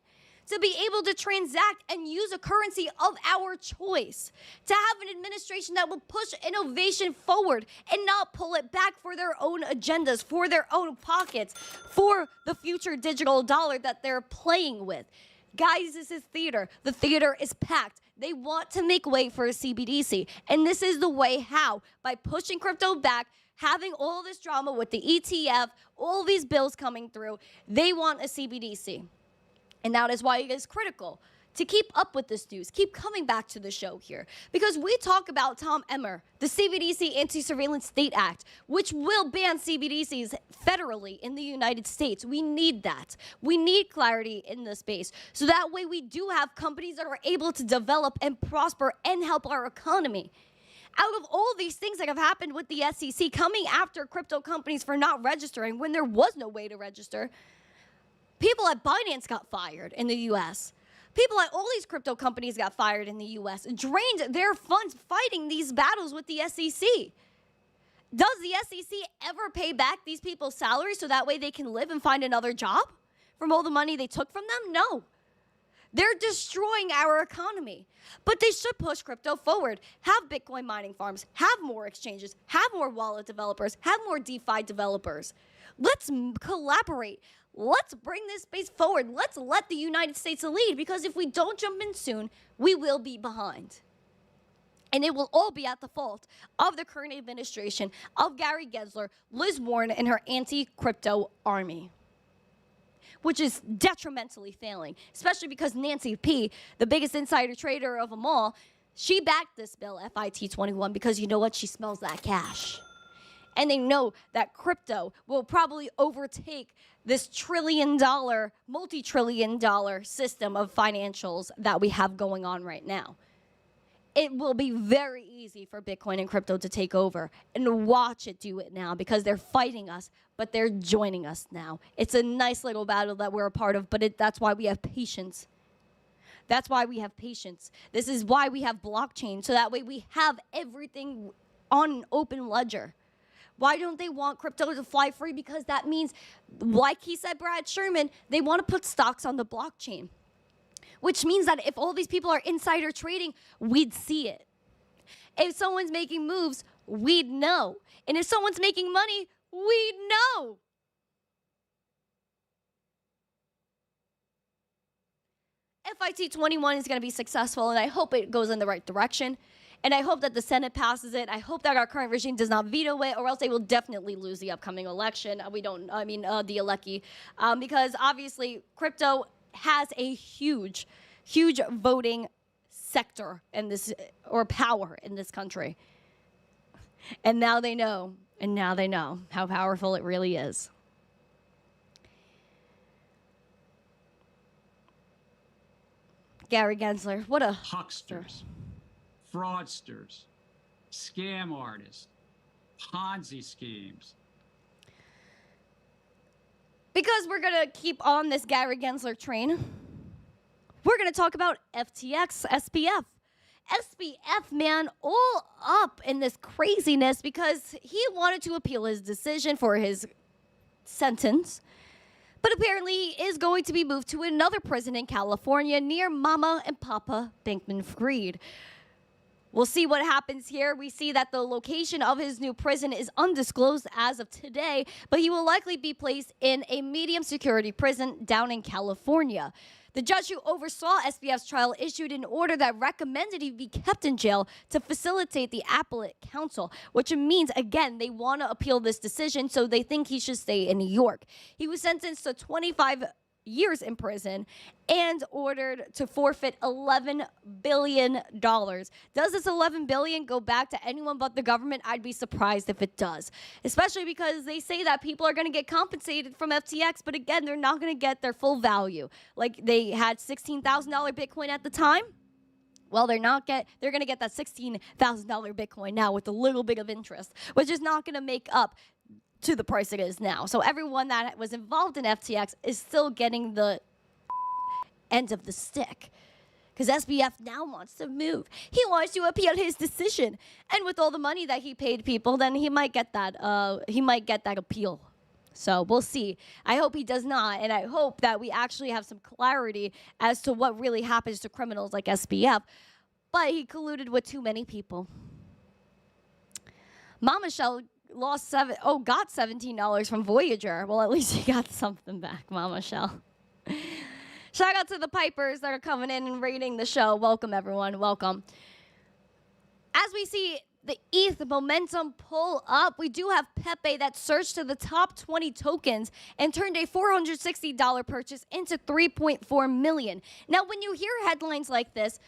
to be able to transact and use a currency of our choice, to have an administration that will push innovation forward and not pull it back for their own agendas, for their own pockets, for the future digital dollar that they're playing with. Guys, this is theater. The theater is packed. They want to make way for a CBDC. And this is the way how. By pushing crypto back, having all this drama with the ETF, all these bills coming through, they want a CBDC. And that is why it is critical to keep up with this news, keep coming back to the show here. Because we talk about Tom Emmer, the CBDC Anti-Surveillance State Act, which will ban CBDCs federally in the United States. We need that. We need clarity in this space. So that way we do have companies that are able to develop and prosper and help our economy. Out of all these things that have happened with the SEC coming after crypto companies for not registering when there was no way to register, people at Binance got fired in the U.S. People at all these crypto companies got fired in the U.S., drained their funds fighting these battles with the SEC. Does the SEC ever pay back these people's salaries so that way they can live and find another job from all the money they took from them? No. They're destroying our economy. But they should push crypto forward. Have Bitcoin mining farms. Have more exchanges. Have more wallet developers. Have more DeFi developers. Let's collaborate. Let's bring this space forward. Let's let the United States lead, because if we don't jump in soon, we will be behind. And it will all be at the fault of the current administration, of Gary Gensler, Liz Warren, and her anti-crypto army, which is detrimentally failing, especially because Nancy P., the biggest insider trader of them all, she backed this bill, FIT21, because you know what? She smells that cash. And they know that crypto will probably overtake this trillion-dollar, multi-trillion-dollar system of financials that we have going on right now. It will be very easy for Bitcoin and crypto to take over, and watch it do it now, because they're fighting us, but they're joining us now. It's a nice little battle that we're a part of, but that's why we have patience. That's why we have patience. This is why we have blockchain, so that way we have everything on an open ledger. Why don't they want crypto to fly free? Because that means, like he said, Brad Sherman, they want to put stocks on the blockchain, which means that if all these people are insider trading, we'd see it. If someone's making moves, we'd know. And if someone's making money, we'd know. FIT21 is going to be successful, and I hope it goes in the right direction. And I hope that the Senate passes it. I hope that our current regime does not veto it, or else they will definitely lose the upcoming election. The electee. Because obviously crypto has a huge, huge voting sector in this, or power in this country. And now they know, how powerful it really is. Gary Gensler, what a hucksters, fraudsters, scam artists, Ponzi schemes. Because we're going to keep on this Gary Gensler train, we're going to talk about FTX, SPF. SPF, man, all up in this craziness because he wanted to appeal his decision for his sentence. But apparently he is going to be moved to another prison in California near Mama and Papa Bankman-Fried. We'll see what happens here. We see that the location of his new prison is undisclosed as of today, but he will likely be placed in a medium security prison down in California. The judge who oversaw SPF's trial issued an order that recommended he be kept in jail to facilitate the appellate counsel, which means, again, they want to appeal this decision, so they think he should stay in New York. He was sentenced to 25 years in prison and ordered to forfeit $11 billion. Does this $11 billion go back to anyone but the government? I'd be surprised if it does, especially because they say that people are going to get compensated from FTX, but again, they're not going to get their full value. Like they had $16,000 Bitcoin at the time. Well, they're going to get that $16,000 Bitcoin now with a little bit of interest, which is not going to make up to the price it is now. So everyone that was involved in FTX is still getting the end of the stick, because SBF now wants to move. He wants to appeal his decision, and with all the money that he paid people, then he might get that. Appeal. So we'll see. I hope he does not, and I hope that we actually have some clarity as to what really happens to criminals like SBF. But he colluded with too many people. Mama Shell got $17 from Voyager. Well, at least he got something back, Mama Shell. Shout out to the Pipers that are coming in and rating the show. Welcome, everyone. Welcome. As we see the ETH momentum pull up, we do have Pepe that surged to the top 20 tokens and turned a $460 purchase into 3.4 million. Now, when you hear headlines like this,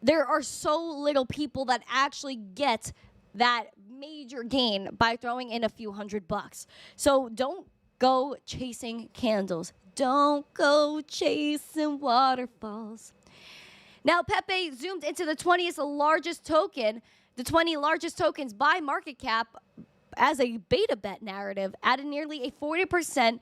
there are so little people that actually get that major gain by throwing in a few $100. So don't go chasing candles. Don't go chasing waterfalls. Now, Pepe zoomed into the 20th largest token, the 20 largest tokens by market cap as a beta bet narrative, added nearly a 40%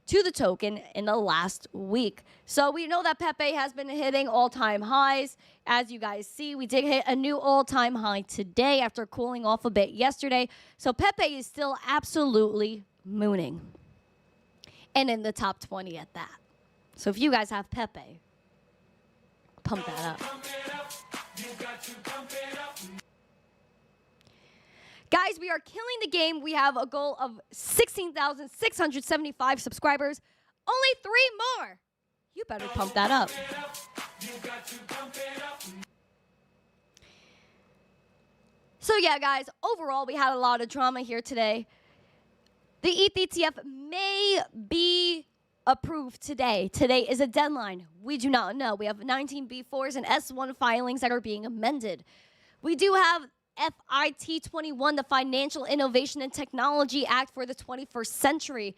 to the token in the last week. So we know that Pepe has been hitting all-time highs. As you guys see, we did hit a new all-time high today after cooling off a bit yesterday. So Pepe is still absolutely mooning. And in the top 20 at that. So if you guys have Pepe, pump that up. Guys, we are killing the game. We have a goal of 16,675 subscribers. Only 3 more. You better pump that up. So yeah, guys, overall, we had a lot of drama here today. The ETH ETF may be approved today. Today is a deadline. We do not know. We have 19 B4s and S1 filings that are being amended. We do have FIT21, the Financial Innovation and Technology Act for the 21st century,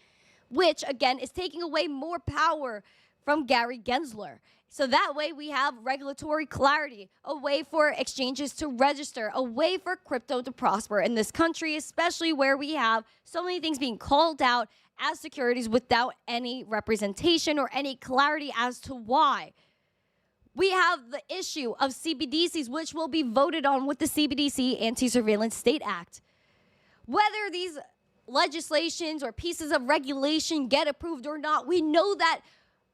which, again, is taking away more power from Gary Gensler. So that way we have regulatory clarity, a way for exchanges to register, a way for crypto to prosper in this country, especially where we have so many things being called out as securities without any representation or any clarity as to why. We have the issue of CBDCs, which will be voted on with the CBDC Anti-Surveillance State Act. Whether these legislations or pieces of regulation get approved or not, we know that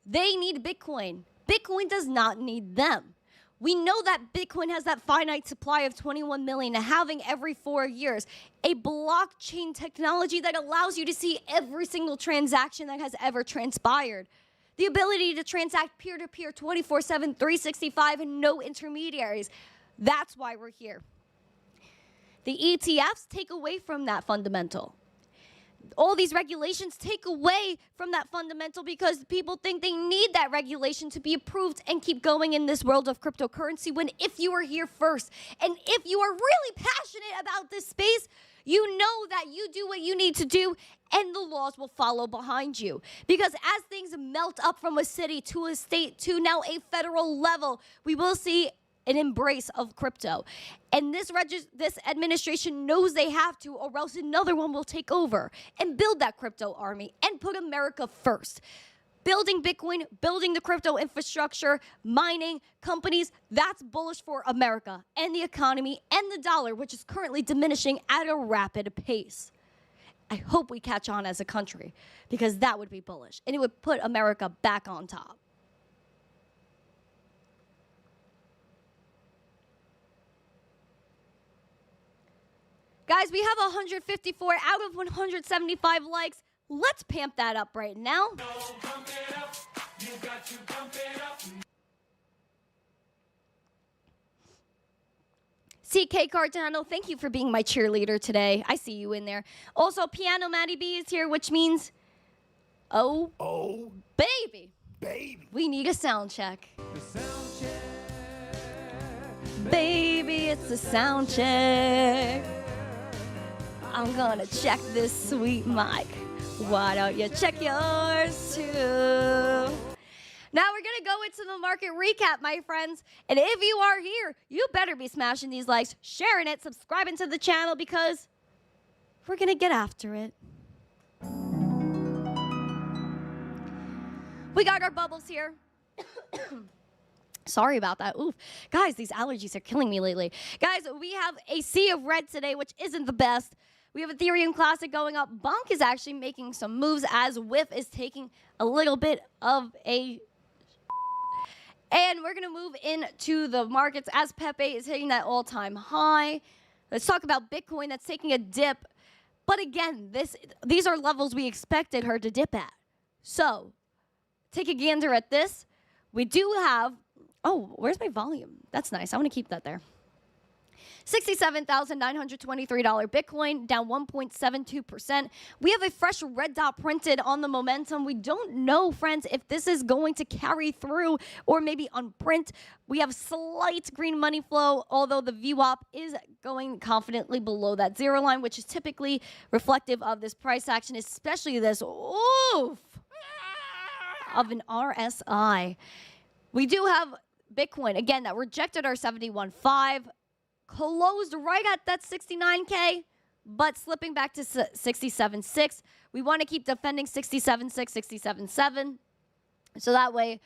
they need Bitcoin. Bitcoin does not need them. We know that Bitcoin has that finite supply of 21 million, having every 4 years a blockchain technology that allows you to see every single transaction that has ever transpired. The ability to transact peer-to-peer 24/7, 365, and no intermediaries. That's why we're here. The ETFs take away from that fundamental. All these regulations take away from that fundamental because people think they need that regulation to be approved and keep going in this world of cryptocurrency, when if you are here first and if you are really passionate about this space, you know that you do what you need to do and the laws will follow behind you. Because as things melt up from a city to a state to now a federal level, we will see an embrace of crypto. And this administration knows they have to, or else another one will take over and build that crypto army and put America first. Building Bitcoin, building the crypto infrastructure, mining, companies, that's bullish for America and the economy and the dollar, which is currently diminishing at a rapid pace. I hope we catch on as a country, because that would be bullish and it would put America back on top. Guys, we have 154 out of 175 likes. Let's pamp that up right now. CK Cardano, thank you for being my cheerleader today. I see you in there. Also, Piano Matty B is here, which means, oh, baby. We need a sound check. Baby, it's a sound check. I'm gonna check this sweet mic. Why don't you check yours too? Now we're gonna go into the market recap, my friends. And if you are here, you better be smashing these likes, sharing it, subscribing to the channel, because we're gonna get after it. We got our bubbles here. Sorry about that. Oof. Guys, these allergies are killing me lately. Guys, we have a sea of red today, which isn't the best. We have Ethereum Classic going up. Bonk is actually making some moves as WIF is taking a little bit of a... And we're going to move into the markets as Pepe is hitting that all-time high. Let's talk about Bitcoin that's taking a dip. But again, these are levels we expected her to dip at. So, take a gander at this. We do have, oh, where's my volume? That's nice. I want to keep that there. $67,923 Bitcoin, down 1.72%. We have a fresh red dot printed on the momentum. We don't know, friends, if this is going to carry through or maybe on print. We have slight green money flow, although the VWAP is going confidently below that zero line, which is typically reflective of this price action, especially this oof of an RSI. We do have Bitcoin, again, that rejected our 71.5. Closed right at that 69K, but slipping back to 67.6. We want to keep defending 67.6, 67.7. So that way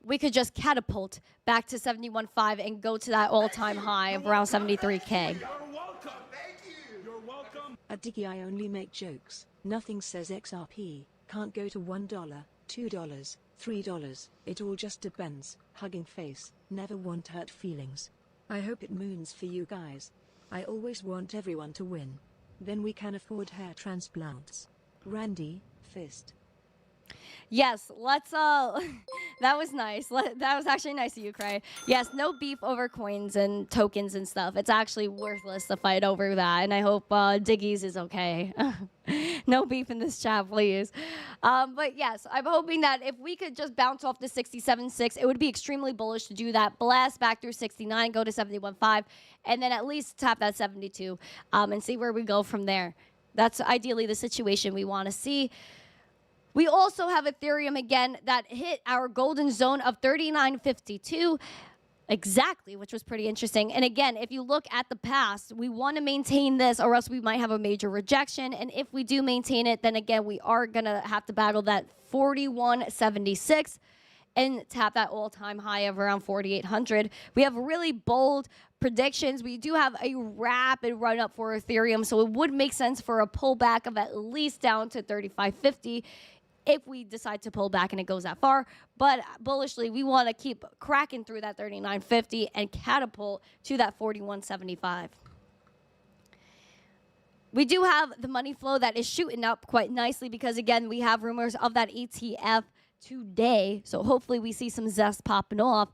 we could just catapult back to 71.5 and go to that all-time high of around 73K. You're welcome. Thank you. You're welcome. At Diggy, I only make jokes. Nothing says XRP can't go to $1, $2, $3. It all just depends. Hugging face. Never want hurt feelings. I hope it moons for you guys. I always want everyone to win. Then we can afford hair transplants. Randy, fist. Yes, let's, that was nice. That was actually nice of you, Cray. Yes, no beef over coins and tokens and stuff. It's actually worthless to fight over that, and I hope Diggies is okay. No beef in this chat, please. But yes, I'm hoping that if we could just bounce off the 67.6, it would be extremely bullish to do that. Blast back through 69, go to 71.5, and then at least tap that 72 and see where we go from there. That's ideally the situation we want to see. We also have Ethereum again that hit our golden zone of 39.52 exactly, which was pretty interesting. And again, if you look at the past, we want to maintain this or else we might have a major rejection. And if we do maintain it, then again, we are going to have to battle that 41.76 and tap that all-time high of around 4,800. We have really bold predictions. We do have a rapid run-up for Ethereum, so it would make sense for a pullback of at least down to 35.50 if we decide to pull back and it goes that far. But bullishly, we want to keep cracking through that 39.50 and catapult to that 41.75. We do have the money flow that is shooting up quite nicely because, again, we have rumors of that ETF today. So hopefully we see some zest popping off.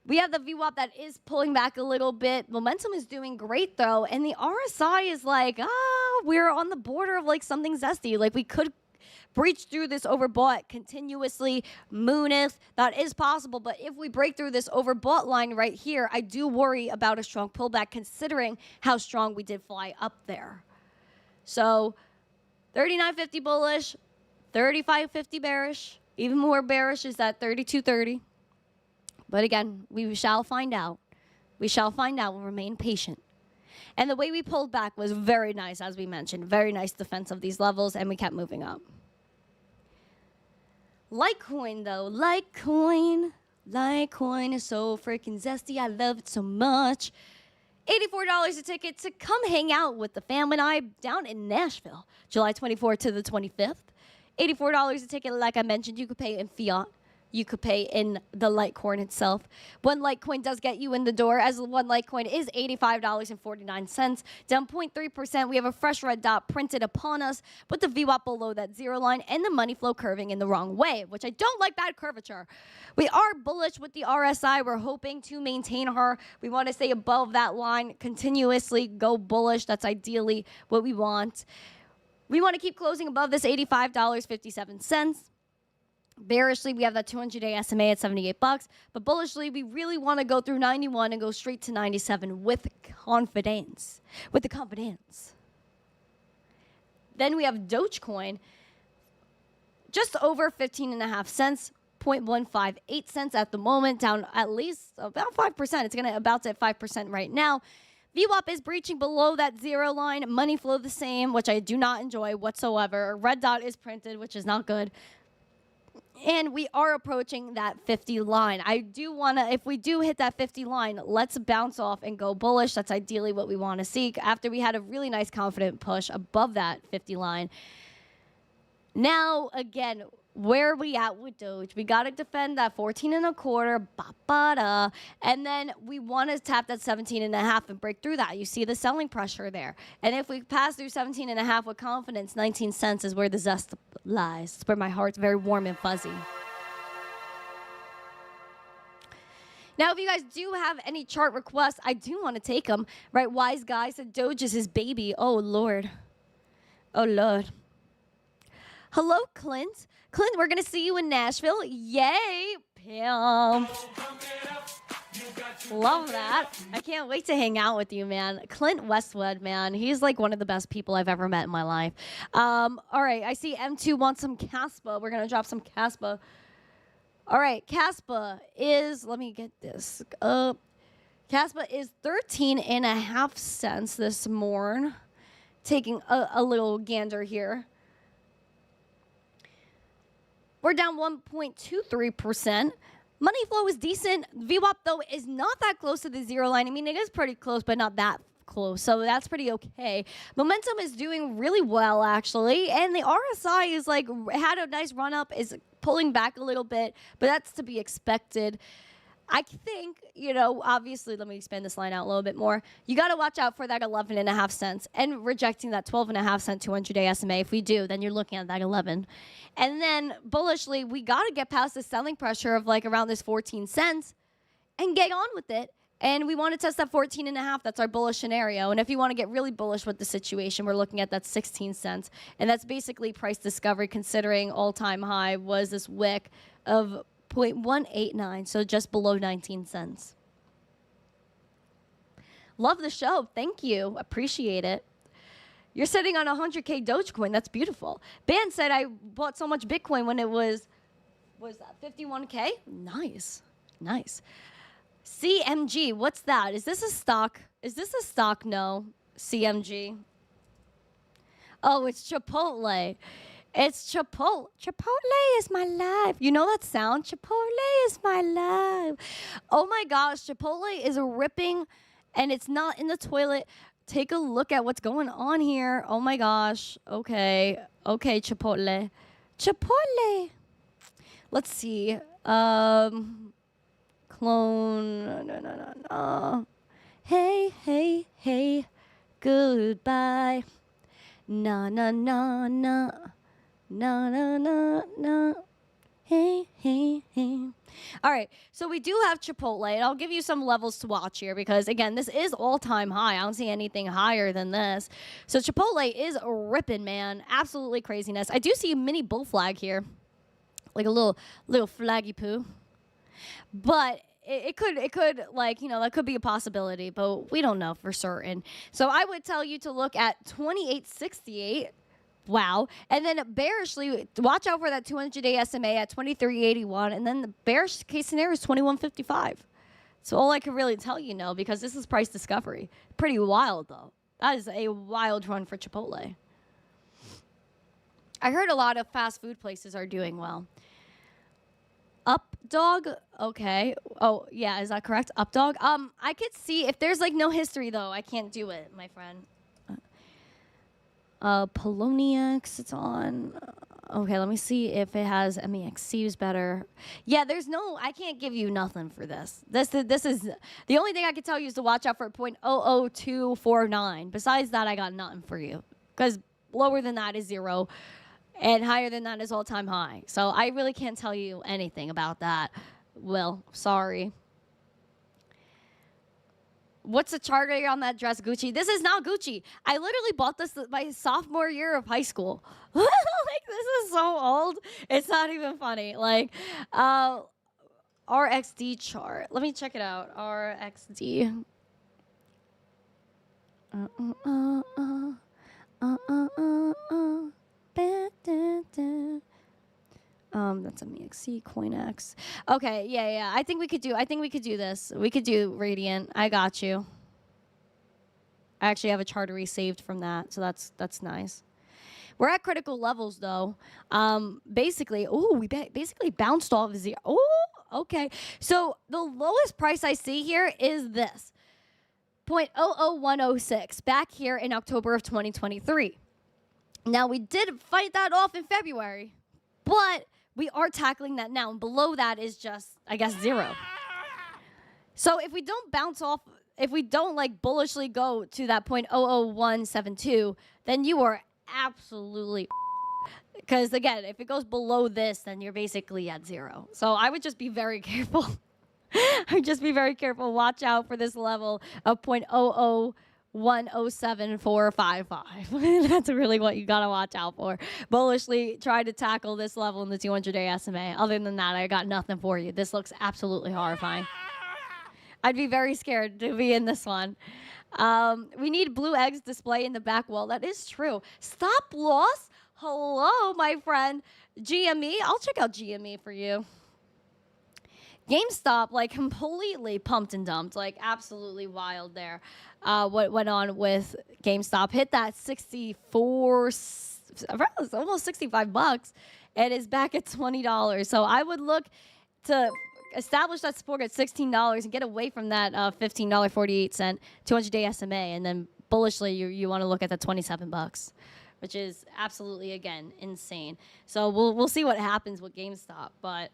We have the VWAP that is pulling back a little bit. Momentum is doing great, though. And the RSI is like, we're on the border of like something zesty. Like we could breach through this overbought continuously. Mooneth, that is possible. But if we break through this overbought line right here, I do worry about a strong pullback considering how strong we did fly up there. So 39.50 bullish, 35.50 bearish. Even more bearish is that 32.30. But again, we shall find out. We shall find out. We'll remain patient. And the way we pulled back was very nice, as we mentioned. Very nice defense of these levels, and we kept moving up. Litecoin, though. Litecoin is so freaking zesty. I love it so much. $84 a ticket to come hang out with the fam and I down in Nashville, July 24th to the 25th. $84 a ticket, like I mentioned, you could pay in fiat. You could pay in the Litecoin itself. One Litecoin does get you in the door, as one Litecoin is $85.49, down 0.3%. We have a fresh red dot printed upon us with the VWAP below that zero line and the money flow curving in the wrong way, which I don't like that curvature. We are bullish with the RSI. We're hoping to maintain her. We want to stay above that line, continuously go bullish. That's ideally what we want. We want to keep closing above this $85.57. Bearishly, we have that 200-day SMA at $78, but bullishly, we really want to go through 91 and go straight to 97 with confidence. With the confidence. Then we have Dogecoin, just over 15.5 cents, 0.158 cents at the moment, down at least about 5%. It's about to hit 5% right now. VWAP is breaching below that zero line. Money flow the same, which I do not enjoy whatsoever. Red dot is printed, which is not good. And we are approaching that 50 line. I do want to, if we do hit that 50 line, let's bounce off and go bullish. That's ideally what we want to see after we had a really nice confident push above that 50 line. Now, again, where are we at with Doge? We got to defend that 14.25, and then we want to tap that 17.5 and break through that. You see the selling pressure there. And if we pass through 17.5 with confidence, 19 cents is where the zest lies. It's where my heart's very warm and fuzzy. Now, if you guys do have any chart requests, I do want to take them. Right, Wise Guy said Doge is his baby. Oh, Lord. Oh, Lord. Hello, Clint. Clint, we're going to see you in Nashville. Yay, Pam. Love that. I can't wait to hang out with you, man. Clint Westwood, man. He's like one of the best people I've ever met in my life. All right, I see M2 wants some Caspa. We're going to drop some Caspa. All right, Caspa is, let me get this up. Caspa is 13.5 cents this morning. Taking a little gander here. We're down 1.23%. Money flow is decent. VWAP, though, is not that close to the zero line. I mean, it is pretty close, but not that close. So that's pretty okay. Momentum is doing really well, actually. And the RSI is like, had a nice run up, is pulling back a little bit, but that's to be expected. I think, you know, obviously, let me expand this line out a little bit more. You got to watch out for that 11.5 cents and rejecting that 12.5 cent 200-day SMA. If we do, then you're looking at that 11. And then bullishly, we got to get past the selling pressure of like around this 14 cents and get on with it. And we want to test that 14.5. That's our bullish scenario. And if you want to get really bullish with the situation, we're looking at that 16 cents. And that's basically price discovery, considering all-time high was this wick of 0.189, so just below 19 cents. Love the show. Thank you. Appreciate it. You're sitting on 100K Dogecoin. That's beautiful. Ben said I bought so much Bitcoin when it was that 51K? Nice. Nice. CMG, what's that? Is this a stock? Is this a stock? No. CMG. Oh, it's Chipotle. It's Chipotle. Chipotle is my life. You know that sound? Chipotle is my life. Oh my gosh, Chipotle is ripping and it's not in the toilet. Take a look at what's going on here. Oh my gosh. Okay. Okay, Chipotle. Chipotle. Let's see. Clone. No. Hey, hey, hey. Goodbye. Na. No. Hey. All right, so we do have Chipotle, and I'll give you some levels to watch here because, again, this is all-time high. I don't see anything higher than this. So Chipotle is ripping, man. Absolutely craziness. I do see a mini bull flag here, like a little flaggy poo. But it could, like, you know, that could be a possibility, but we don't know for certain. So I would tell you to look at 2868. Wow. And then bearishly, watch out for that 200-day SMA at 2381. And then the bearish case scenario is 2155. So all I can really tell you now, because this is price discovery. Pretty wild, though. That is a wild run for Chipotle. I heard a lot of fast food places are doing well. Updog? Okay. Oh, yeah. Is that correct? Updog? I could see if there's, like, no history, though. I can't do it, my friend. Poloniex, it's on. Okay, let me see if it has MEXC is better. Yeah, there's no, I can't give you nothing for this. This is, the only thing I can tell you is to watch out for 0.00249. Besides that, I got nothing for you. Because lower than that is 0. And higher than that is all-time high. So I really can't tell you anything about that. Well, sorry. What's the chart rating on that dress, Gucci? This is not Gucci. I literally bought this my sophomore year of high school. Like, this is so old. It's not even funny. Like, RXD chart. Let me check it out. RXD. That's a MEXC, CoinX. Okay, yeah. I think we could do this. We could do Radiant. I got you. I actually have a chartery saved from that, so that's nice. We're at critical levels though. Basically, we basically bounced off 0. Oh, okay. So the lowest price I see here is this. 0.00106 back here in October of 2023. Now we did fight that off in February, but we are tackling that now, and below that is just, I guess, 0. So if we don't bounce off, if we don't like bullishly go to that 0.00172, then you are absolutely, because again, if it goes below this, then you're basically at 0. So I would just be very careful. Just be very careful. Watch out for this level of 0.0010745. That's really what you got to watch out for. Bullishly try to tackle this level in the 200-day SMA. Other than that, I got nothing for you. This looks absolutely horrifying. I'd be very scared to be in this one. We need blue eggs display in the back wall. That is true. Stop loss? Hello, my friend. GME? I'll check out GME for you. GameStop, like, completely pumped and dumped, like, absolutely wild there. What went on with GameStop? Hit that 64, almost 65 bucks. It is back at $20. So I would look to establish that support at $16 and get away from that $15.48 200-day SMA, and then bullishly you want to look at the 27 bucks, which is absolutely, again, insane. So we'll see what happens with GameStop, but.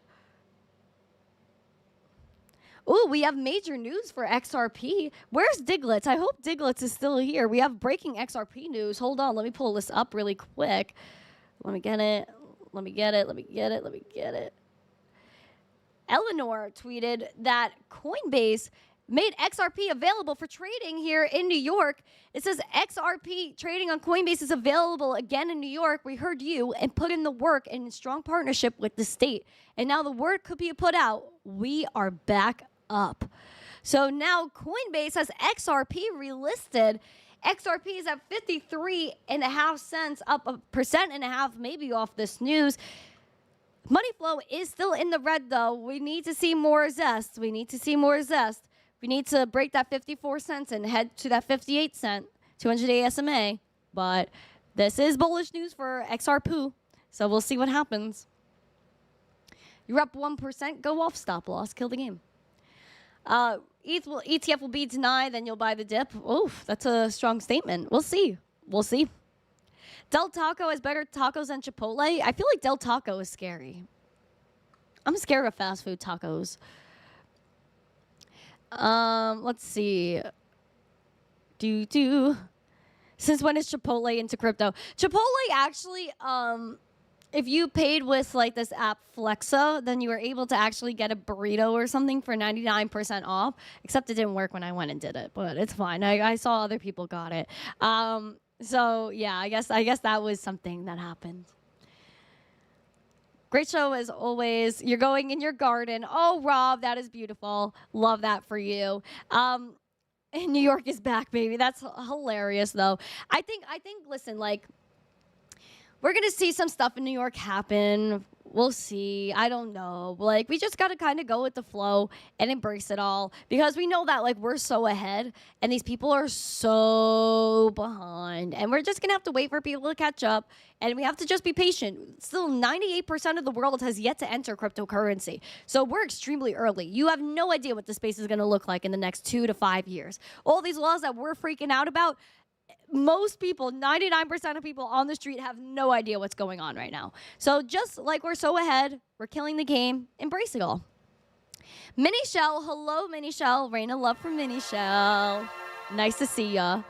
Ooh, we have major news for XRP. Where's Diglets? I hope Diglets is still here. We have breaking XRP news. Hold on, let me pull this up really quick. Let me get it. Eleanor tweeted that Coinbase made XRP available for trading here in New York. It says XRP trading on Coinbase is available again in New York. We heard you and put in the work in strong partnership with the state. And now the word could be put out. We are back up. So now Coinbase has XRP relisted. XRP is at 53.5 cents, up 1.5% maybe off this news. Money flow is still in the red, though. We need to see more zest. We need to break that 54 cents and head to that 58 cent 200-day SMA. But this is bullish news for XRP, so we'll see what happens. You're up 1%, go off, stop loss, kill the game. ETF will be denied, then you'll buy the dip. Oof, that's a strong statement. We'll see. Del Taco has better tacos than Chipotle. I feel like Del Taco is scary. I'm scared of fast food tacos. Let's see. Since when is Chipotle into crypto? Chipotle actually, if you paid with like this app Flexa, then you were able to actually get a burrito or something for 99% off. Except it didn't work when I went and did it, but it's fine. I saw other people got it. So yeah, I guess that was something that happened. Great show as always. You're going in your garden. Oh, Rob, that is beautiful. Love that for you. And New York is back, baby. That's hilarious, though. I think. Listen, like, we're gonna see some stuff in New York happen. We'll see. I don't know. Like, we just gotta kind of go with the flow and embrace it all, because we know that, like, we're so ahead and these people are so behind, and we're just gonna have to wait for people to catch up, and we have to just be patient. Still, 98% of the world has yet to enter cryptocurrency, so we're extremely early. You have no idea what the space is gonna look like in the next 2 to 5 years. All these laws that we're freaking out about, most people, 99% of people on the street have no idea what's going on right now. So just like we're so ahead, we're killing the game, embrace it all. Mini Shell, hello Mini Shell. Raina, love from Mini Shell. Nice to see ya.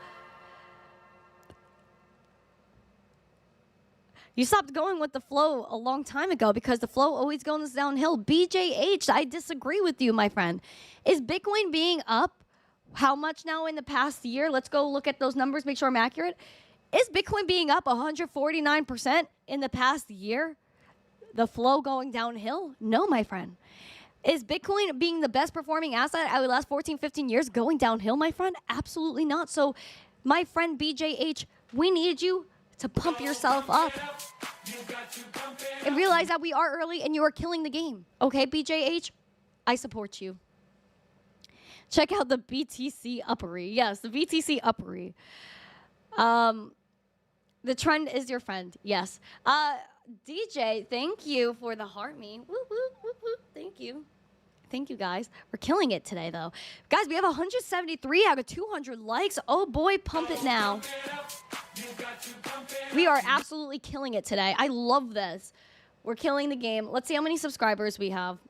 You stopped going with the flow a long time ago because the flow always goes downhill. BJH, I disagree with you, my friend. Is Bitcoin being up? How much now in the past year? Let's go look at those numbers, make sure I'm accurate. Is Bitcoin being up 149% in the past year? The flow going downhill? No, my friend. Is Bitcoin being the best performing asset out of the last 14, 15 years going downhill, my friend? Absolutely not. So, my friend BJH, we need you to pump yourself up and realize that we are early and you are killing the game. Okay, BJH? I support you. Check out the BTC uppery. Yes, the BTC uppery. The trend is your friend. Yes. DJ, thank you for the heart me. Woo, woo, woo, woo. Thank you. Thank you, guys. We're killing it today, though. Guys, we have 173 out of 200 likes. Oh, boy, pump it now. We are absolutely killing it today. I love this. We're killing the game. Let's see how many subscribers we have.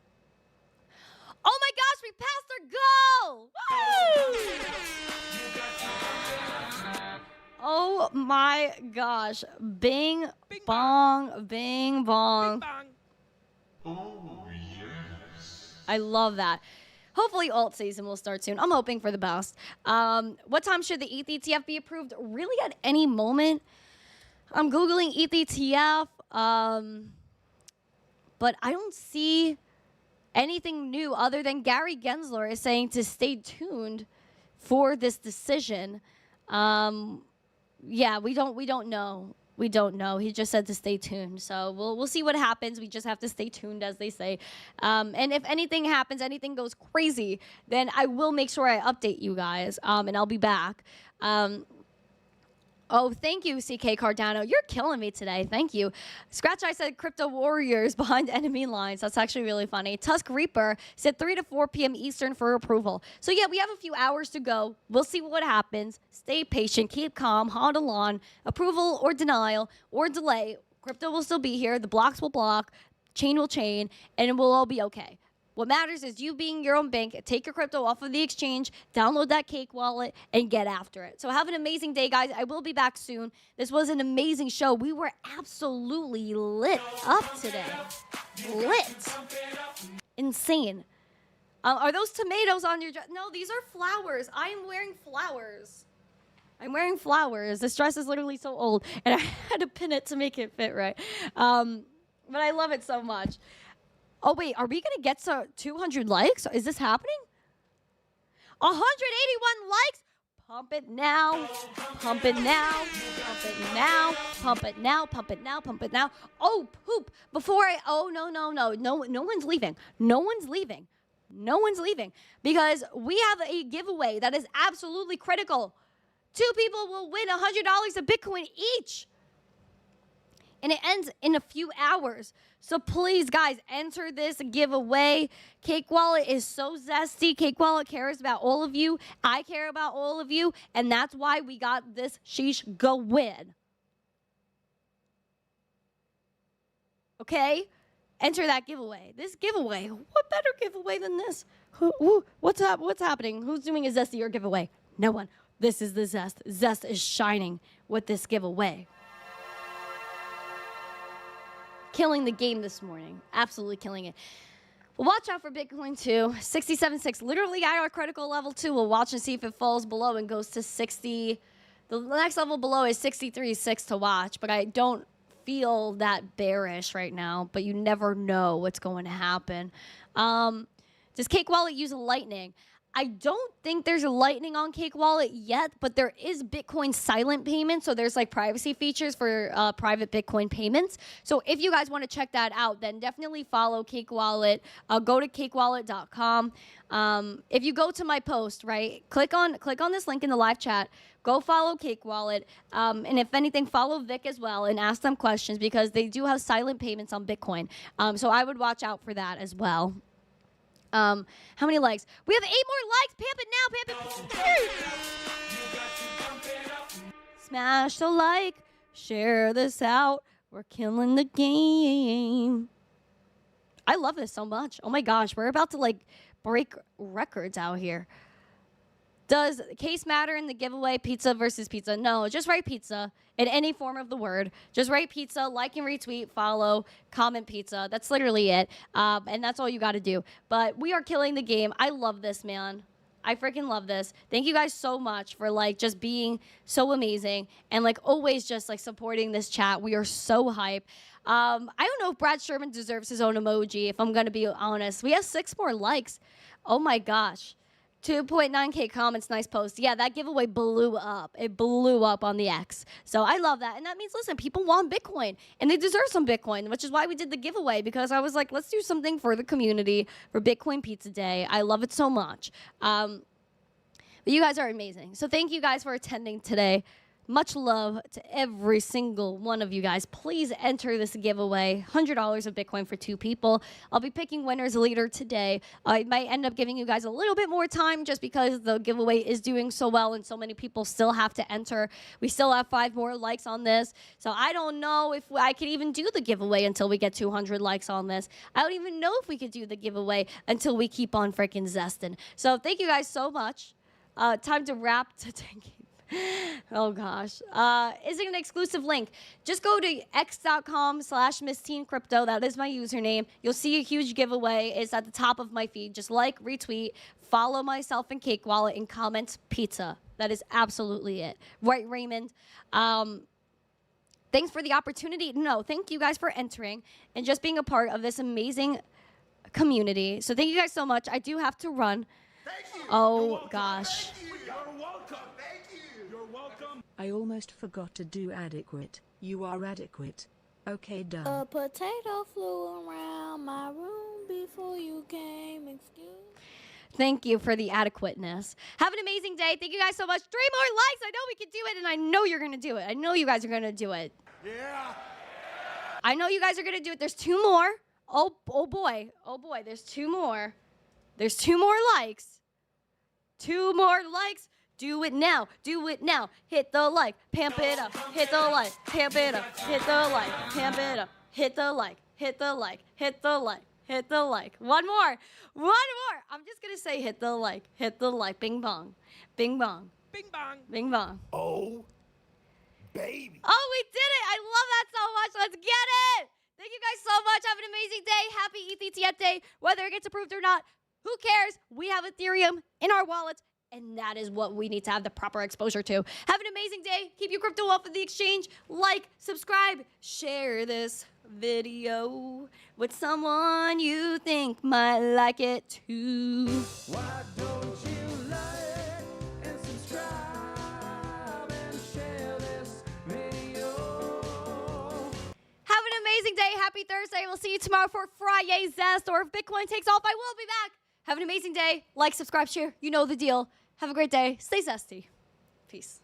Oh my gosh, we passed our goal! Woo! Oh my gosh. Bing, bong, bing, bong. Oh, yes. I love that. Hopefully alt season will start soon. I'm hoping for the best. What time should the ETH ETF be approved? Really at any moment. I'm Googling ETH ETF, but I don't see anything new other than Gary Gensler is saying to stay tuned for this decision. Yeah, we don't know. We don't know. He just said to stay tuned. So we'll see what happens. We just have to stay tuned, as they say. And if anything happens, anything goes crazy, then I will make sure I update you guys, and I'll be back. Oh, thank you, CK Cardano. You're killing me today. Thank you. Scratch I said crypto warriors behind enemy lines. That's actually really funny. Tusk Reaper said 3 to 4 p.m. Eastern for approval. So, yeah, we have a few hours to go. We'll see what happens. Stay patient. Keep calm. Hodl on. Approval or denial or delay. Crypto will still be here. The blocks will block. Chain will chain. And it will all be okay. What matters is you being your own bank. Take your crypto off of the exchange, download that Cake wallet, and get after it. So have an amazing day, guys. I will be back soon. This was an amazing show. We were absolutely lit up today. Lit. Insane. Are those tomatoes on your dress? No, these are flowers. I am wearing flowers. I'm wearing flowers. This dress is literally so old, and I had to pin it to make it fit right. But I love it so much. Oh, wait, are we going to get to 200 likes? Is this happening? 181 likes? Pump it now. Pump it now. Pump it now. Pump it now. Pump it now. Pump it now. Oh, poop. No one's leaving. No one's leaving. No one's leaving. Because we have a giveaway that is absolutely critical. 2 people will win $100 of Bitcoin each. And it ends in a few hours. So please, guys, enter this giveaway. Cake Wallet is so zesty. Cake Wallet cares about all of you. I care about all of you. And that's why we got this sheesh go win. Okay? Enter that giveaway. This giveaway. What better giveaway than this? What's happening? Who's doing a zestier giveaway? No one. This is the Zest. Zest is shining with this giveaway. Killing the game this morning. Absolutely killing it. Well, watch out for Bitcoin too. 67.6. Literally at our critical level too. We'll watch and see if it falls below and goes to 60. The next level below is 63.6 to watch. But I don't feel that bearish right now. But you never know what's going to happen. Does Cake Wallet use Lightning? I don't think there's a Lightning on Cake Wallet yet, but there is Bitcoin silent payment. So there's like privacy features for private Bitcoin payments. So if you guys want to check that out, then definitely follow Cake Wallet. Go to cakewallet.com. If you go to my post, right, click on this link in the live chat. Go follow Cake Wallet. And if anything, follow Vic as well and ask them questions because they do have silent payments on Bitcoin. So I would watch out for that as well. How many likes? We have 8 more likes. Pamp it now. Pamp it. Smash the like. Share this out. We're killing the game. I love this so much. Oh my gosh. We're about to like break records out here. Does case matter in the giveaway? Pizza versus pizza? No, just write pizza in any form of the word. Just write pizza, like and retweet, follow, comment pizza. That's literally it. And that's all you got to do. But we are killing the game. I love this, man. I freaking love this. Thank you guys so much for like just being so amazing and like always just like supporting this chat. We are so hype. I don't know if Brad Sherman deserves his own emoji, if I'm going to be honest. We have 6 more likes. Oh my gosh. 2.9K comments, nice post. Yeah, that giveaway blew up. It blew up on the X. So I love that. And that means, listen, people want Bitcoin. And they deserve some Bitcoin, which is why we did the giveaway. Because I was like, let's do something for the community for Bitcoin Pizza Day. I love it so much. But you guys are amazing. So thank you guys for attending today. Much love to every single one of you guys. Please enter this giveaway. $100 of Bitcoin for 2 people. I'll be picking winners later today. I might end up giving you guys a little bit more time just because the giveaway is doing so well and so many people still have to enter. We still have 5 more likes on this. So I don't know if I could even do the giveaway until we get 200 likes on this. I don't even know if we could do the giveaway until we keep on freaking zesting. So thank you guys so much. Time to wrap to 10K. Oh, gosh. Is it an exclusive link? Just go to x.com/missteencrypto. That is my username. You'll see a huge giveaway. It's at the top of my feed. Just like, retweet, follow myself and Cake Wallet, and comment pizza. That is absolutely it. Right, Raymond? Thanks for the opportunity. No, thank you guys for entering and just being a part of this amazing community. So thank you guys so much. I do have to run. Thank you. Oh, gosh. Thank you. You're welcome. Thank you. You're welcome. I almost forgot to do adequate. You are adequate. Okay, done. A potato flew around my room before you came. Excuse. Thank you for the adequateness. Have an amazing day. Thank you guys so much. 3 more likes. I know we can do it, and I know you're going to do it. I know you guys are going to do it. Yeah. I know you guys are going to do it. There's 2 more. Oh boy. Oh, boy. There's 2 more. There's 2 more likes. 2 more likes. Do it now. Do it now. Hit the like. Pamp it up. Hit the like. Pamp it up. Hit the like. Pamp it up. Hit the like. Hit the like. Hit the like. Hit the like. One more. One more. I'm just going to say hit the like. Hit the like. Bing bong. Bing bong. Bing bong. Bing bong. Oh, baby. Oh, we did it. I love that so much. Let's get it. Thank you guys so much. Have an amazing day. Happy ETH ETF day. Whether it gets approved or not, who cares? We have Ethereum in our wallets, and that is what we need to have the proper exposure to. Have an amazing day. Keep your crypto off of the exchange. Like, subscribe, share this video with someone you think might like it too. Why don't you like and subscribe and share this video? Have an amazing day. Happy Thursday. We'll see you tomorrow for Friday Zest, or if Bitcoin takes off, I will be back. Have an amazing day. Like, subscribe, share. You know the deal. Have a great day. Stay zesty. Peace.